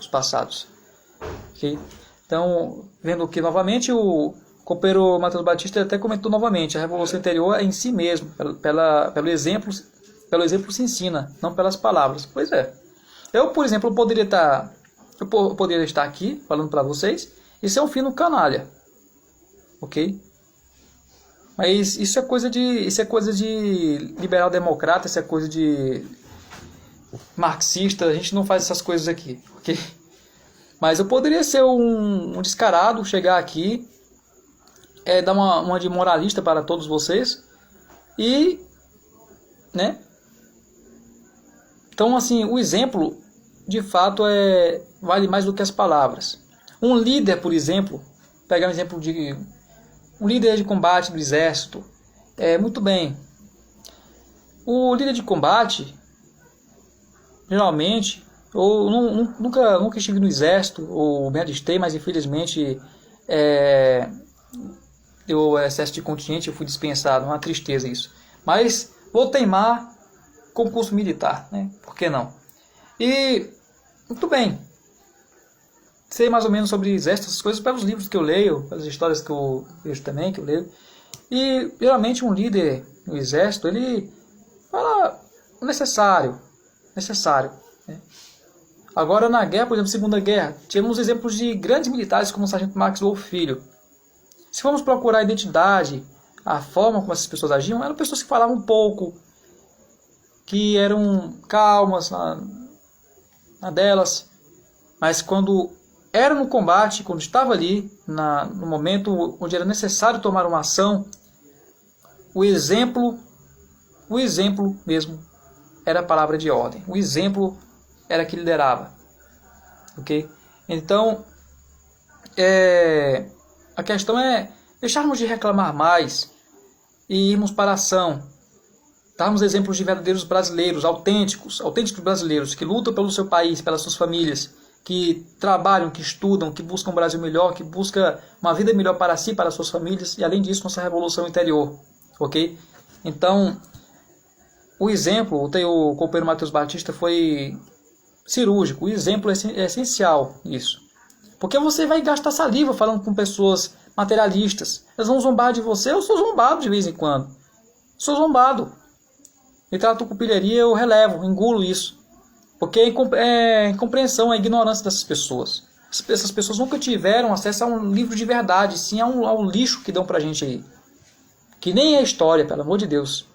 passados. Okay? Então, vendo aqui novamente, o companheiro Mateus Batista até comentou novamente, a revolução interior é em si mesmo, pelo exemplo se ensina, não pelas palavras. Pois é. Eu, por exemplo, poderia estar aqui falando para vocês e ser um fino canalha, ok? Mas isso é coisa de liberal democrata, isso é coisa de marxista. A gente não faz essas coisas aqui, ok? Mas eu poderia ser um descarado, chegar aqui, dar uma de moralista para todos vocês e, né? Então, assim, o exemplo, de fato, vale mais do que as palavras. Um líder, por exemplo, pegar um exemplo de um líder de combate do exército, muito bem. O líder de combate, geralmente, ou nunca estive no exército, ou me alistei, mas infelizmente deu excesso de contingente, eu fui dispensado, uma tristeza isso. Mas vou teimar concurso militar, né? Por que não? E, muito bem, sei mais ou menos sobre exército, essas coisas, pelos livros que eu leio, pelas histórias que eu vejo também, que eu leio. E, geralmente, um líder no exército, ele fala o necessário. Né? Agora, na guerra, por exemplo, Segunda Guerra, tivemos exemplos de grandes militares como o Sargento Max Wolff Filho. Se formos procurar a identidade, a forma como essas pessoas agiam, eram pessoas que falavam pouco, que eram calmas na delas, mas quando era no combate, quando estava ali, no momento onde era necessário tomar uma ação, o exemplo mesmo era a palavra de ordem. O exemplo era que liderava. Ok? Então, a questão é deixarmos de reclamar mais e irmos para a ação. Darmos exemplos de verdadeiros brasileiros, autênticos brasileiros, que lutam pelo seu país, pelas suas famílias, que trabalham, que estudam, que buscam um Brasil melhor, que buscam uma vida melhor para si, para suas famílias, e além disso, nossa revolução interior. Ok? Então, o exemplo, o companheiro Mateus Batista foi cirúrgico, o exemplo é essencial nisso. Porque você vai gastar saliva falando com pessoas materialistas. Elas vão zombar de você, eu sou zombado de vez em quando. Sou zombado. E trato com pilharia, eu relevo, engulo isso. Porque é incompreensão, é ignorância dessas pessoas. Essas pessoas nunca tiveram acesso a um livro de verdade, sim a um lixo que dão pra gente aí. Que nem é história, pelo amor de Deus.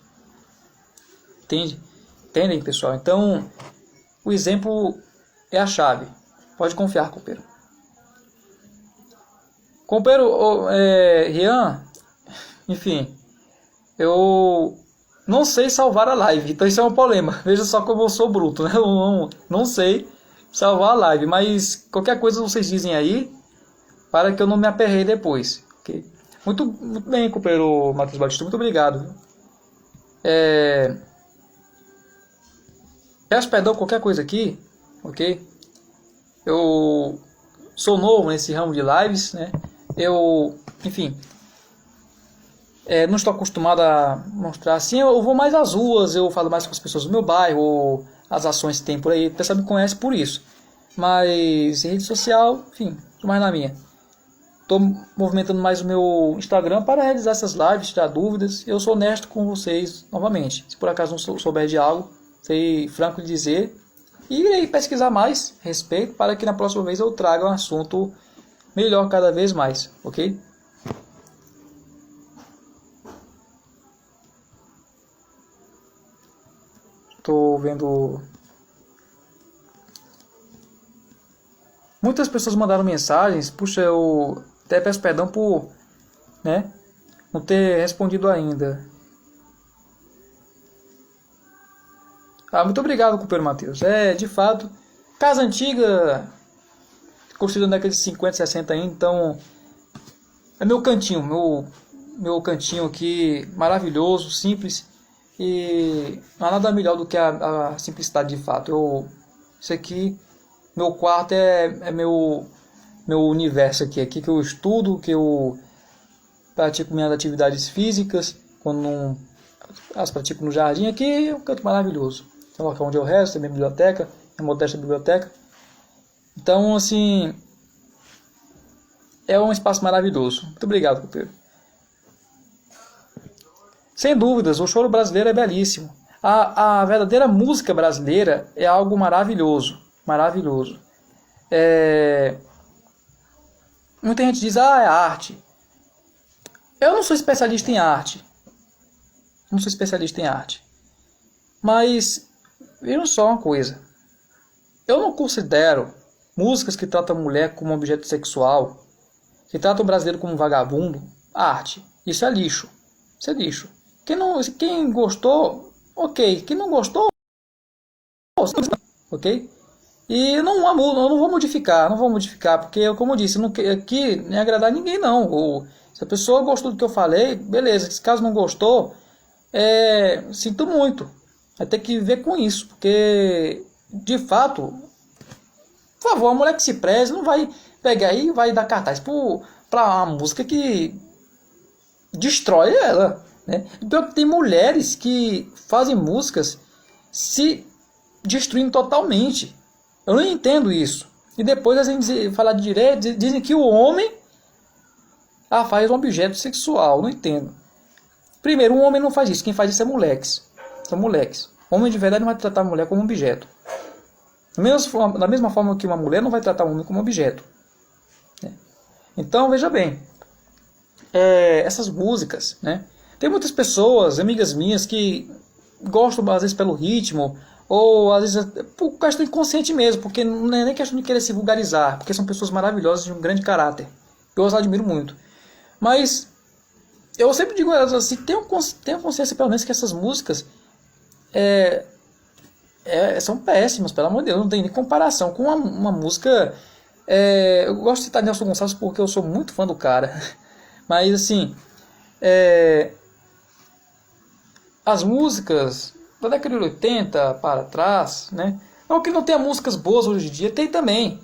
Entendem, pessoal? Então, o exemplo é a chave. Pode confiar, companheiro. Companheiro, Rian, enfim, eu não sei salvar a live, então isso é um problema. Veja só como eu sou bruto, né? Eu não sei salvar a live, mas qualquer coisa vocês dizem aí para que eu não me aperreie depois, ok? Muito bem, companheiro Matheus Batista, muito obrigado. Peço perdão qualquer coisa aqui, ok? Eu sou novo nesse ramo de lives, né? Enfim, não estou acostumado a mostrar assim. Eu vou mais às ruas, eu falo mais com as pessoas do meu bairro, as ações que tem por aí. O pessoal me conhece por isso. Mas em rede social, enfim, tô mais na minha. Estou movimentando mais o meu Instagram para realizar essas lives, tirar dúvidas. Eu sou honesto com vocês novamente. Se por acaso não souber de algo, sei franco de dizer. E irei pesquisar mais a respeito para que na próxima vez eu traga um assunto melhor cada vez mais, ok? Estou vendo. Muitas pessoas mandaram mensagens. Puxa, eu até peço perdão por, né, não ter respondido ainda. Muito obrigado, companheiro Matheus. De fato, casa antiga, construída na década de 50, 60 ainda, então é meu cantinho, meu cantinho aqui, maravilhoso, simples, e não há nada melhor do que a simplicidade de fato. Isso aqui, meu quarto é meu universo aqui que eu estudo, que eu pratico minhas atividades físicas, quando não as pratico no jardim. Aqui é um canto maravilhoso. Tem um local onde eu rezo, tem minha biblioteca, minha modesta biblioteca. Então, assim, é um espaço maravilhoso. Muito obrigado, companheiro. Sem dúvidas, o choro brasileiro é belíssimo. A verdadeira música brasileira é algo maravilhoso. Maravilhoso. Muita gente diz, é arte. Eu não sou especialista em arte. Não sou especialista em arte. Mas, vejam só uma coisa. Eu não considero músicas que tratam a mulher como um objeto sexual, que tratam o brasileiro como um vagabundo, arte. Isso é lixo. Isso é lixo. Quem gostou, ok. Quem não gostou, ok? E eu não vou modificar, porque, como eu disse, aqui nem agradar ninguém, não. Se a pessoa gostou do que eu falei, beleza. Se caso não gostou, sinto muito. Vai ter que viver com isso, porque, de fato, por favor, a mulher que se preze não vai pegar aí e vai dar cartaz para uma música que destrói ela, né? Então, tem mulheres que fazem músicas se destruindo totalmente. Eu não entendo isso. E depois a gente falar de direito, dizem que o homem faz um objeto sexual. Não entendo. Primeiro, um homem não faz isso. Quem faz isso é moleques. São moleques. Homem de verdade não vai tratar a mulher como um objeto. Da mesma forma que uma mulher não vai tratar um homem como um objeto. Então, veja bem. Essas músicas, né? Tem muitas pessoas, amigas minhas, que gostam às vezes pelo ritmo, ou às vezes por questão inconsciente mesmo, porque não é nem questão de querer se vulgarizar, porque são pessoas maravilhosas de um grande caráter. Eu as admiro muito. Mas eu sempre digo a elas assim, tenham consciência pelo menos que essas músicas são péssimas, pelo amor de Deus, não tem nem comparação com uma música. Eu gosto de citar Nelson Gonçalves porque eu sou muito fã do cara. Mas assim, as músicas da década de 80 para trás, né? Não que não tenha músicas boas hoje em dia, tem também.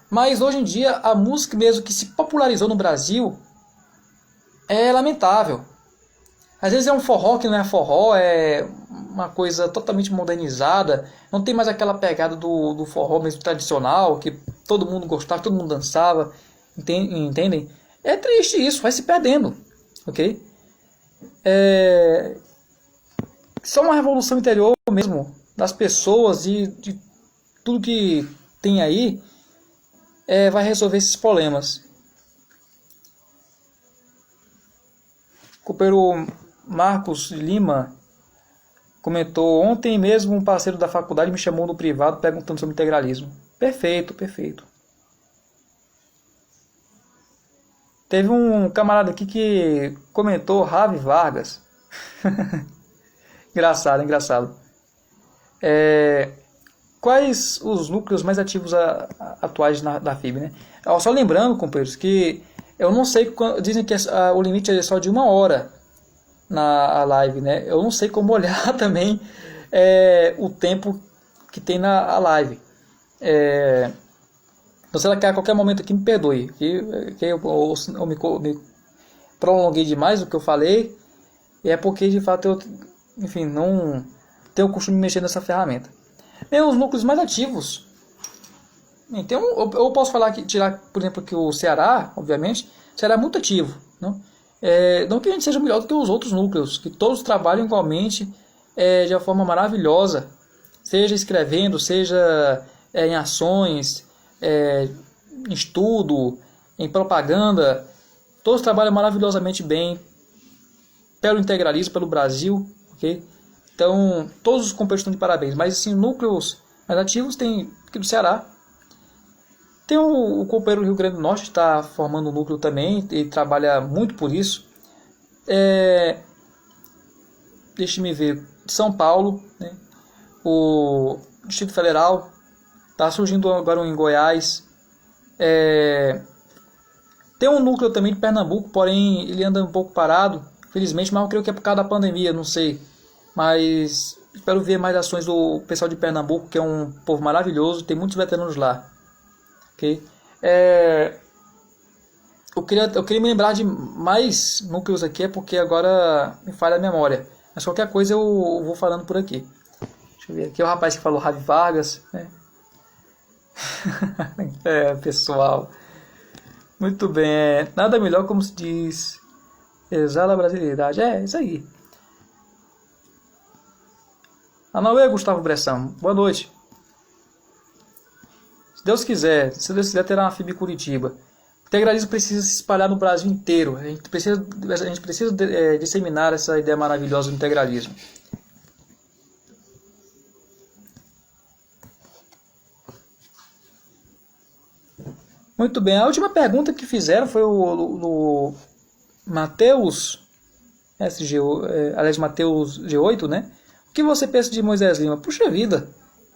Mas hoje em dia a música mesmo que se popularizou no Brasil é lamentável. Às vezes é um forró que não é forró, é uma coisa totalmente modernizada, não tem mais aquela pegada do forró mesmo tradicional, que todo mundo gostava, todo mundo dançava, entendem? É triste isso, vai se perdendo, ok? Só uma revolução interior mesmo das pessoas e de tudo que tem aí vai resolver esses problemas. O companheiro Marcos Lima comentou: ontem mesmo um parceiro da faculdade me chamou no privado perguntando sobre integralismo. Perfeito. Teve um camarada aqui que comentou Ravi Vargas. Engraçado. Quais os núcleos mais ativos atuais da FIB, né? Só lembrando, companheiros, que eu não sei, dizem que o limite é só de 1 hora na live, né? Eu não sei como olhar também o tempo que tem na live. Então, se ela quer a qualquer momento aqui, me perdoe. Que eu me prolonguei demais do que eu falei. E é porque, de fato, eu, enfim, não tenho o costume de mexer nessa ferramenta. Bem, os núcleos mais ativos. Então, eu posso falar que, tirar, por exemplo, que o Ceará, obviamente, o Ceará é muito ativo. Não? Não que a gente seja melhor do que os outros núcleos, que todos trabalham igualmente de uma forma maravilhosa. Seja escrevendo, seja em ações, em estudo, em propaganda. Todos trabalham maravilhosamente bem pelo integralismo, pelo Brasil, ok? Então, todos os companheiros estão de parabéns. Mas, assim, núcleos mais ativos tem aqui do Ceará. Tem o companheiro do Rio Grande do Norte, que está formando um núcleo também, e trabalha muito por isso. Deixe-me ver, São Paulo, né? O Distrito Federal, está surgindo agora um em Goiás. Tem um núcleo também de Pernambuco, porém ele anda um pouco parado, felizmente, mas eu creio que é por causa da pandemia, não sei. Mas espero ver mais ações do pessoal de Pernambuco, que é um povo maravilhoso, tem muitos veteranos lá. Okay? Eu queria me lembrar de mais núcleos aqui, é porque agora me falha a memória. Mas qualquer coisa eu vou falando por aqui. Deixa eu ver aqui, o rapaz que falou Ravi Vargas. Né? Pessoal. Muito bem. Nada melhor, como se diz, exala a brasileiridade. Isso aí. Anauê, Gustavo Bressão. Boa noite. Se Deus quiser, terá uma FIB Curitiba. O integralismo precisa se espalhar no Brasil inteiro. A gente precisa disseminar essa ideia maravilhosa do integralismo. Muito bem. A última pergunta que fizeram foi o Mateus Mateus G8, né? O que você pensa de Moisés Lima? Puxa vida,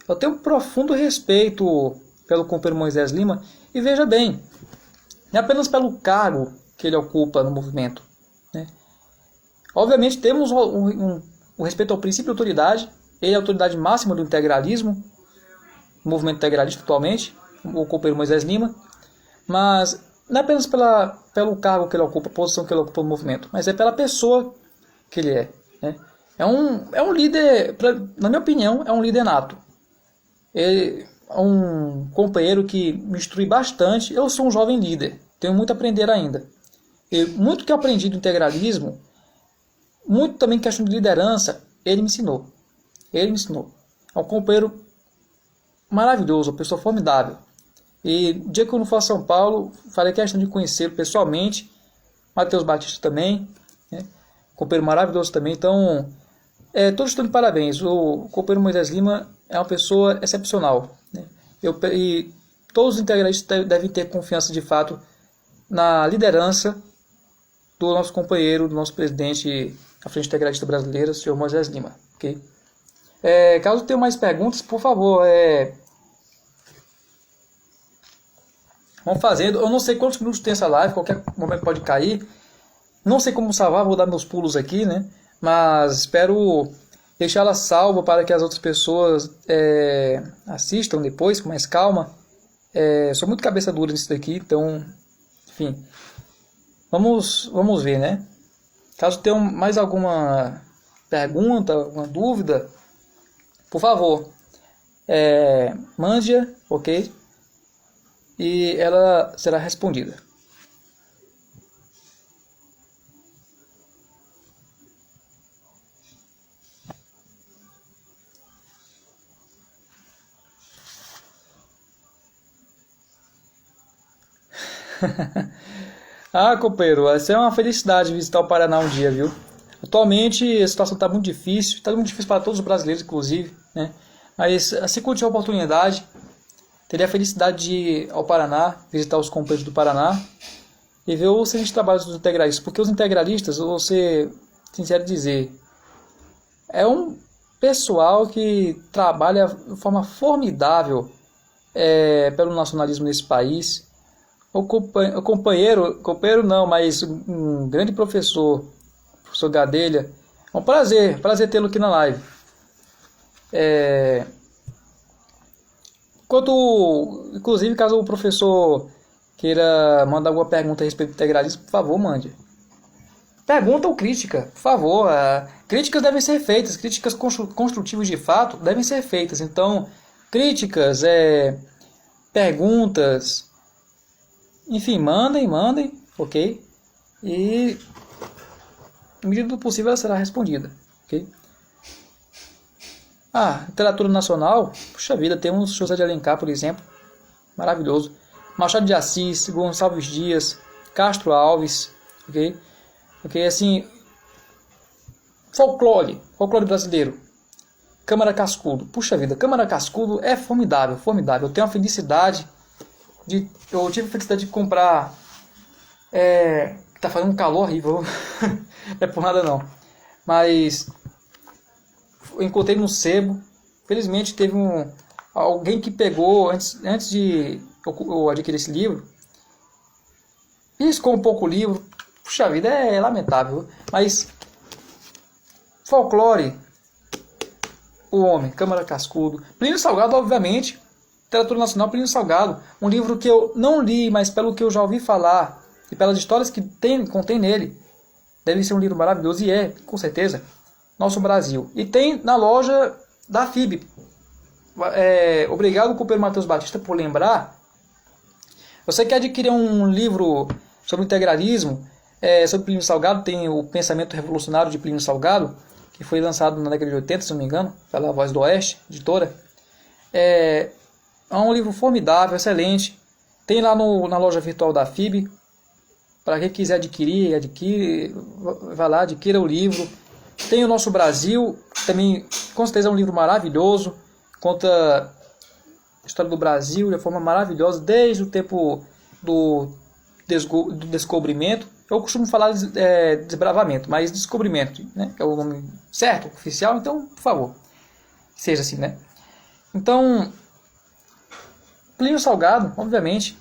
eu tenho um profundo respeito pelo companheiro Moisés Lima, e veja bem, não é apenas pelo cargo que ele ocupa no movimento, né? Obviamente temos um respeito ao princípio de autoridade, ele é a autoridade máxima do integralismo, do movimento integralista atualmente, o companheiro Moisés Lima, mas não é apenas pelo cargo que ele ocupa, a posição que ele ocupa no movimento, mas é pela pessoa que ele é, né? É um líder, na minha opinião, é um líder nato. Ele é um companheiro que me instrui bastante. Eu sou um jovem líder, tenho muito a aprender ainda. E muito que eu aprendi do integralismo, muito também questão de liderança, ele me ensinou. É um companheiro maravilhoso, uma pessoa formidável. E no dia que eu não for a São Paulo, farei questão de conhecê-lo pessoalmente. Matheus Batista também, né? Companheiro maravilhoso também. Então, todos estão de parabéns. O companheiro Moisés Lima é uma pessoa excepcional, né? E todos os integralistas devem ter confiança de fato na liderança do nosso companheiro, do nosso presidente da Frente Integralista Brasileira, o senhor Moisés Lima. Okay? Caso tenham mais perguntas, por favor, vamos fazendo. Eu não sei quantos minutos tem essa live, qualquer momento pode cair. Não sei como salvar, vou dar meus pulos aqui, né? Mas espero deixá-la salva para que as outras pessoas assistam depois com mais calma. Sou muito cabeça dura nisso daqui, então, enfim, vamos ver, né? Caso tenham mais alguma pergunta, alguma dúvida, por favor, mande-a, ok? E ela será respondida. Companheiro, essa é uma felicidade visitar o Paraná um dia, viu? Atualmente a situação está muito difícil para todos os brasileiros, inclusive, né? Mas assim que eu tiver a oportunidade, teria a felicidade de ir ao Paraná, visitar os companheiros do Paraná e ver o excelente trabalho dos integralistas, porque os integralistas, eu vou ser sincero dizer, é um pessoal que trabalha de forma formidável pelo nacionalismo nesse país. O companheiro não, mas um grande professor Gadelha, é um prazer tê-lo aqui na live. Inclusive, caso o professor queira mandar alguma pergunta a respeito do integralismo, por favor, mande. Pergunta ou crítica, por favor. Críticas devem ser feitas, críticas construtivas de fato devem ser feitas. Então, críticas, perguntas, enfim, mandem, ok? E, na medida do possível, ela será respondida, ok? Literatura nacional, puxa vida, temos José de Alencar, por exemplo, maravilhoso. Machado de Assis, Gonçalves Dias, Castro Alves, ok? Ok, assim, folclore brasileiro, Câmara Cascudo, puxa vida, Câmara Cascudo é formidável, formidável. Eu tenho a felicidade eu tive a felicidade de comprar, tá fazendo um calor horrível, não é por nada não, mas eu encontrei no sebo, felizmente teve alguém que pegou, antes de eu adquirir esse livro, riscou um pouco o livro. Puxa vida, é lamentável, mas folclore, o homem, Câmara Cascudo, Plínio Salgado, obviamente, literatura nacional, Plínio Salgado, um livro que eu não li, mas pelo que eu já ouvi falar e pelas histórias que contém nele, deve ser um livro maravilhoso, e com certeza, Nosso Brasil. E tem na loja da FIB. Obrigado, companheiro Matheus Batista, por lembrar. Você quer adquirir um livro sobre o integralismo, sobre Plínio Salgado, tem o Pensamento Revolucionário de Plínio Salgado, que foi lançado na década de 80, se não me engano, pela Voz do Oeste, editora. É um livro formidável, excelente. Tem lá na loja virtual da FIB. Para quem quiser adquirir, vai lá, adquira o livro. Tem o Nosso Brasil, também com certeza é um livro maravilhoso. Conta a história do Brasil de forma maravilhosa, desde o tempo do descobrimento. Eu costumo falar desbravamento, mas descobrimento, né? É o nome certo, oficial, então, por favor, seja assim, né? Então, Plínio Salgado, obviamente,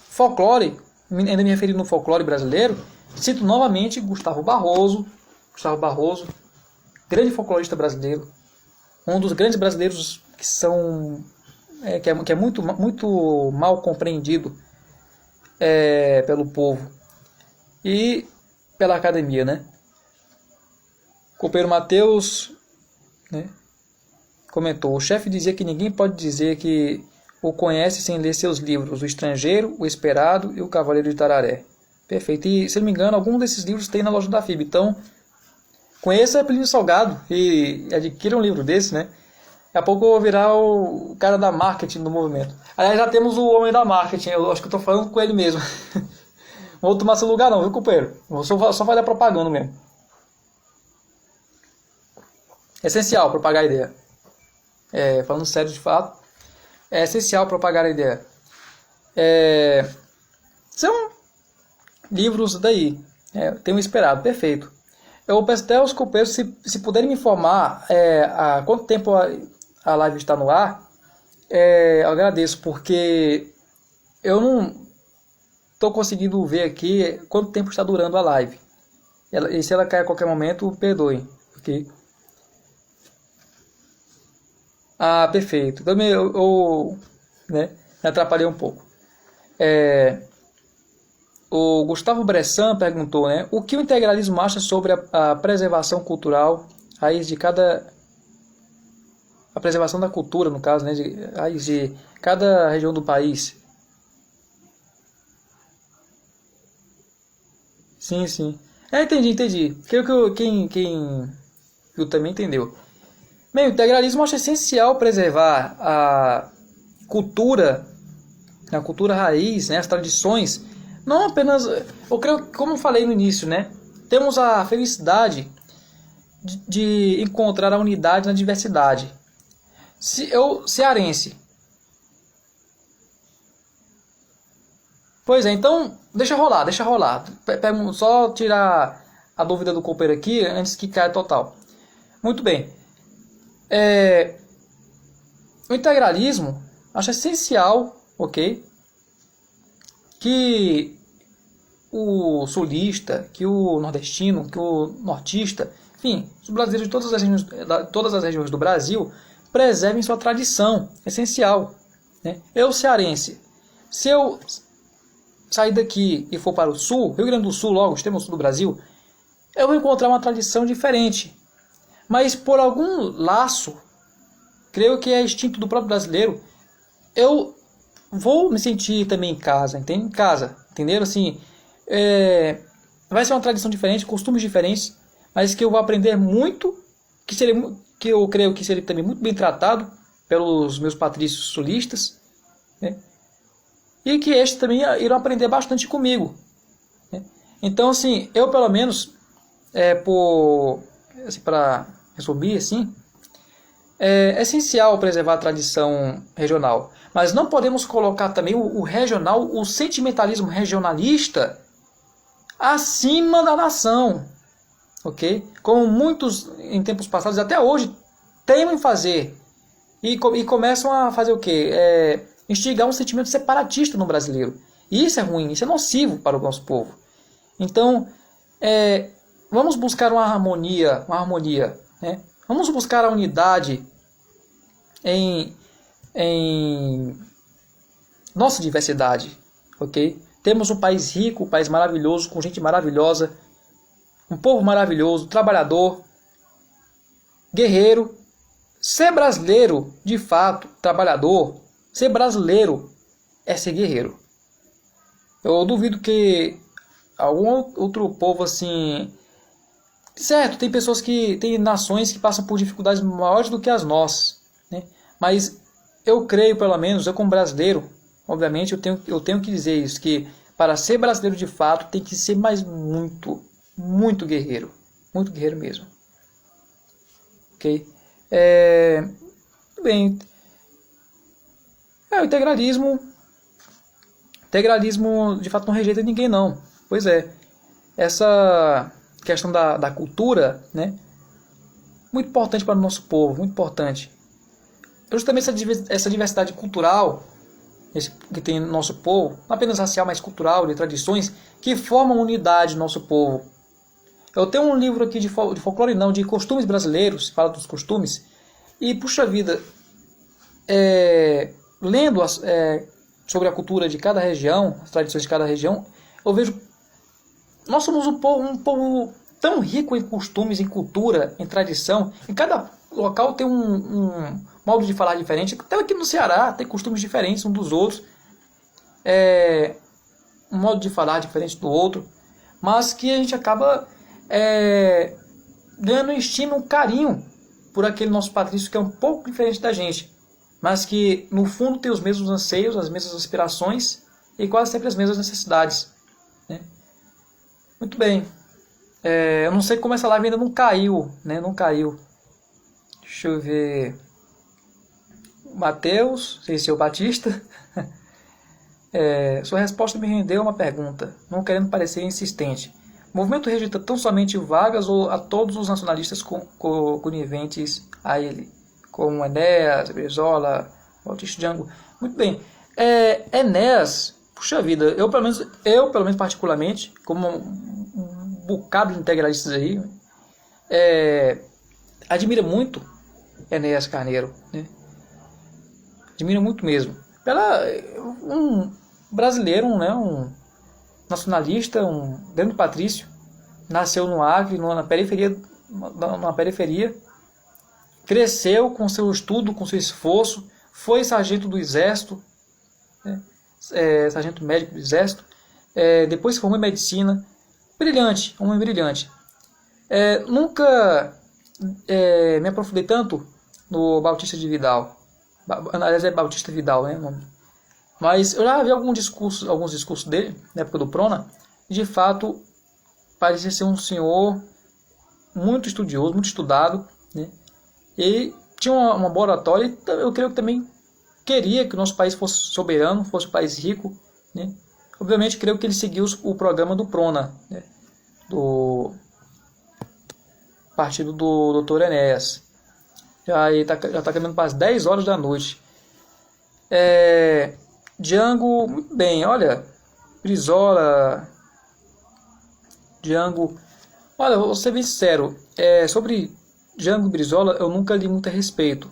folclore, ainda me referindo no folclore brasileiro, cito novamente Gustavo Barroso, grande folclorista brasileiro, um dos grandes brasileiros que são que é muito, muito mal compreendido pelo povo e pela academia, né? O companheiro Matheus, né, comentou: o chefe dizia que ninguém pode dizer que o conhece sem ler seus livros, O Estrangeiro, O Esperado e O Cavaleiro de Tararé. Perfeito. E, se não me engano, algum desses livros tem na loja da FIB. Então, conheça Plínio Salgado e adquira um livro desse, né? Daqui a pouco eu vou virar o cara da marketing do movimento. Aliás, já temos o homem da marketing. Eu acho que eu estou falando com ele mesmo. Não vou tomar seu lugar não, viu, companheiro? Vou só fazer propaganda mesmo. É essencial propagar a ideia. Falando sério de fato, é essencial propagar a ideia. São livros daí. Tenho esperado, perfeito. Eu peço até aos companheiros, se puderem me informar há quanto tempo a live está no ar, eu agradeço, porque eu não estou conseguindo ver aqui quanto tempo está durando a live. E se ela cair a qualquer momento, perdoem. Ok? Perfeito. Então eu me atrapalhei um pouco. O Gustavo Bressan perguntou, né, o que o integralismo acha sobre a preservação cultural, a preservação da cultura, no caso, né, raiz de cada região do país. Sim, sim. Entendi. Creio que quem viu também entendeu. Bem, o integralismo acha essencial preservar a cultura raiz, né, as tradições. Não apenas, eu creio, como eu falei no início, né? Temos a felicidade de encontrar a unidade na diversidade. Cearense. Pois é, então deixa rolar. Só tirar a dúvida do companheiro aqui antes que caia total. Muito bem. O integralismo acha essencial, ok? Que o sulista, que o nordestino, que o nortista enfim, os brasileiros de todas as regiões do Brasil preservem sua tradição essencial, né? Eu, cearense, se eu sair daqui e for para o sul, Rio Grande do Sul, logo, extremo sul do Brasil, eu vou encontrar uma tradição diferente. Mas por algum laço, creio que é instinto do próprio brasileiro, eu vou me sentir também em casa, entende? Em casa, entenderam? Assim, vai ser uma tradição diferente, costumes diferentes, mas que eu vou aprender muito, que eu creio que seria também muito bem tratado pelos meus patrícios sulistas, né? E que estes também irão aprender bastante comigo, né? Então, assim, eu pelo menos, assim, para resumir, assim, é essencial preservar a tradição regional, mas não podemos colocar também o regional, o sentimentalismo regionalista acima da nação, ok? Como muitos em tempos passados, até hoje, teimam em fazer e começam a fazer o quê? Instigar um sentimento separatista no brasileiro. E isso é ruim, isso é nocivo para o nosso povo. Então, vamos buscar uma harmonia, né? Vamos buscar a unidade em nossa diversidade, ok? Temos um país rico, um país maravilhoso, com gente maravilhosa, um povo maravilhoso, trabalhador, guerreiro. Ser brasileiro, de fato, trabalhador, ser brasileiro é ser guerreiro. Eu duvido que algum outro povo assim... Certo, tem pessoas tem nações que passam por dificuldades maiores do que as nossas, né? Mas eu creio, pelo menos, eu como brasileiro, obviamente eu tenho que dizer isso, que para ser brasileiro de fato tem que ser mais muito, muito guerreiro mesmo. Ok? Bem, o integralismo de fato não rejeita ninguém não. Pois é, essa questão da cultura, né, muito importante para o nosso povo, muito importante. Justamente essa diversidade cultural que tem no nosso povo, não apenas racial, mas cultural, de tradições, que formam unidade no nosso povo. Eu tenho um livro aqui de folclore, não, de costumes brasileiros, fala dos costumes, e, puxa vida, lendo sobre a cultura de cada região, as tradições de cada região, eu vejo, nós somos um povo tão rico em costumes, em cultura, em tradição. Em cada local tem um modo de falar diferente. Até aqui no Ceará tem costumes diferentes um dos outros, um modo de falar diferente do outro, mas que a gente acaba ganhando estima, um carinho por aquele nosso patrício que é um pouco diferente da gente, mas que no fundo tem os mesmos anseios, as mesmas aspirações e quase sempre as mesmas necessidades, né? Muito bem. Eu não sei como essa live ainda não caiu, né? Não caiu. Deixa eu ver. Mateus, sem ser o Batista. Sua resposta me rendeu uma pergunta, não querendo parecer insistente. O movimento rejeita tão somente Vargas ou a todos os nacionalistas coniventes a ele, como Enéas, Brizola, Bautista Django? Muito bem. Enéas, puxa vida, eu pelo menos particularmente, como um bocado de integralistas aí, admira muito Enéas Carneiro, né? Admira muito mesmo. Um brasileiro, né? Um nacionalista, um grande patrício, nasceu no Acre, na periferia, cresceu com seu estudo, com seu esforço, foi sargento do exército, né? Sargento médico do exército, depois se formou em medicina, brilhante, um homem brilhante. Nunca me aprofundei tanto no Bautista de Vidal, aliás é Bautista Vidal, né, o nome. Mas eu já vi alguns discursos dele, na época do Prona, e de fato parecia ser um senhor muito estudioso, muito estudado, né? E tinha uma boa oratória, e eu creio que também queria que o nosso país fosse soberano, fosse um país rico, né? Obviamente, creio que ele seguiu o programa do Prona, né? Do partido do Dr. Enéas. Já está caminhando para as 10 horas da noite. Django, muito bem, olha, Brizola, Django, Olha, eu vou ser bem sincero, sobre Django e Brizola eu nunca li muito a respeito,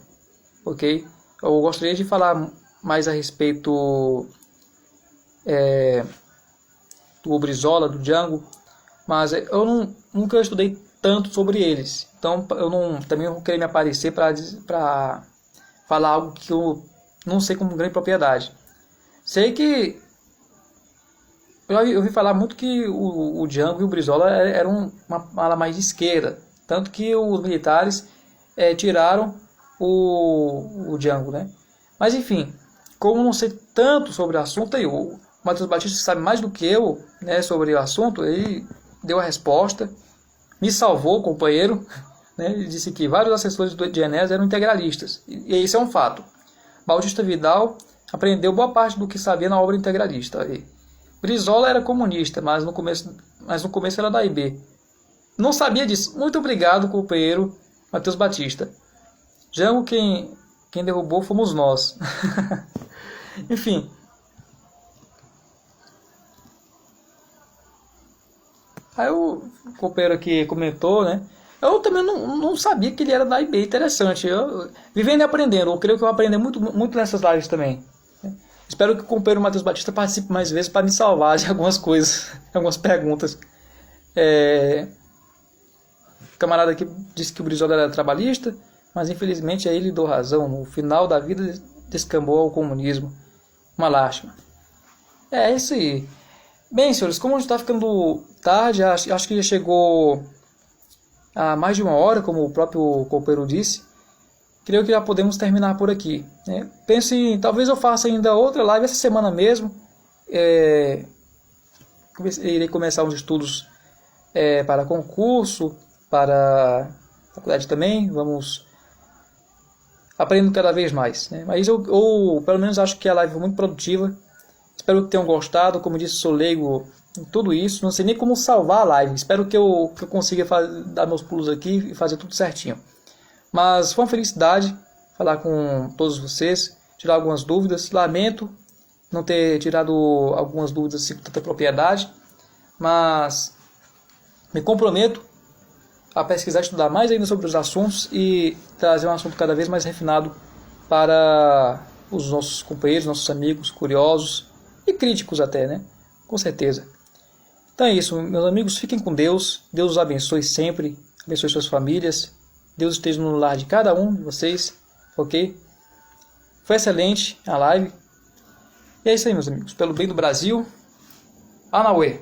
ok? Eu gostaria de falar mais a respeito do Brizola, do Django, mas eu nunca estudei tanto sobre eles. Então eu também não vou querer me aparecer para falar algo que eu não sei com grande propriedade. Sei que eu ouvi falar muito que o Django e o Brizola eram uma ala mais de esquerda, tanto que os militares tiraram o Django, né? Mas enfim, como não sei tanto sobre o assunto, aí o Matheus Batista sabe mais do que eu, né, sobre o assunto, ele deu a resposta, me salvou, companheiro, né? Ele disse que vários assessores do Enéas eram integralistas, e isso é um fato. Bautista Vidal aprendeu boa parte do que sabia na obra integralista. Brizola era comunista, mas no começo era da IB. Não sabia disso. Muito obrigado, companheiro Matheus Batista. Jango, quem derrubou fomos nós. Enfim. Aí o companheiro aqui comentou, né? Eu também não sabia que ele era da IB. Interessante. Vivendo e aprendendo. Eu creio que eu vou aprender muito nessas lives também. Espero que o companheiro Matheus Batista participe mais vezes para me salvar de algumas coisas, algumas perguntas. O camarada aqui disse que o Brizola era trabalhista, mas infelizmente a ele deu razão. No final da vida descambou ao comunismo. Uma lástima. É isso aí. Bem, senhores, como está ficando tarde, acho que já chegou a mais de 1 hora, como o próprio companheiro disse. Creio que já podemos terminar por aqui, né? Penso em, talvez eu faça ainda outra live essa semana mesmo. Irei começar uns estudos para concurso, para faculdade também. Vamos aprendendo cada vez mais, né? Mas eu pelo menos acho que a live foi muito produtiva. Espero que tenham gostado. Como disse, sou leigo em tudo isso. Não sei nem como salvar a live. Espero que eu consiga dar meus pulos aqui e fazer tudo certinho. Mas foi uma felicidade falar com todos vocês, tirar algumas dúvidas. Lamento não ter tirado algumas dúvidas assim, com tanta propriedade, mas me comprometo a pesquisar e estudar mais ainda sobre os assuntos e trazer um assunto cada vez mais refinado para os nossos companheiros, nossos amigos, curiosos e críticos até, né? Com certeza. Então é isso, meus amigos, fiquem com Deus. Deus os abençoe sempre, abençoe suas famílias. Deus esteja no lar de cada um de vocês, ok? Foi excelente a live. E é isso aí, meus amigos. Pelo bem do Brasil, Anauê!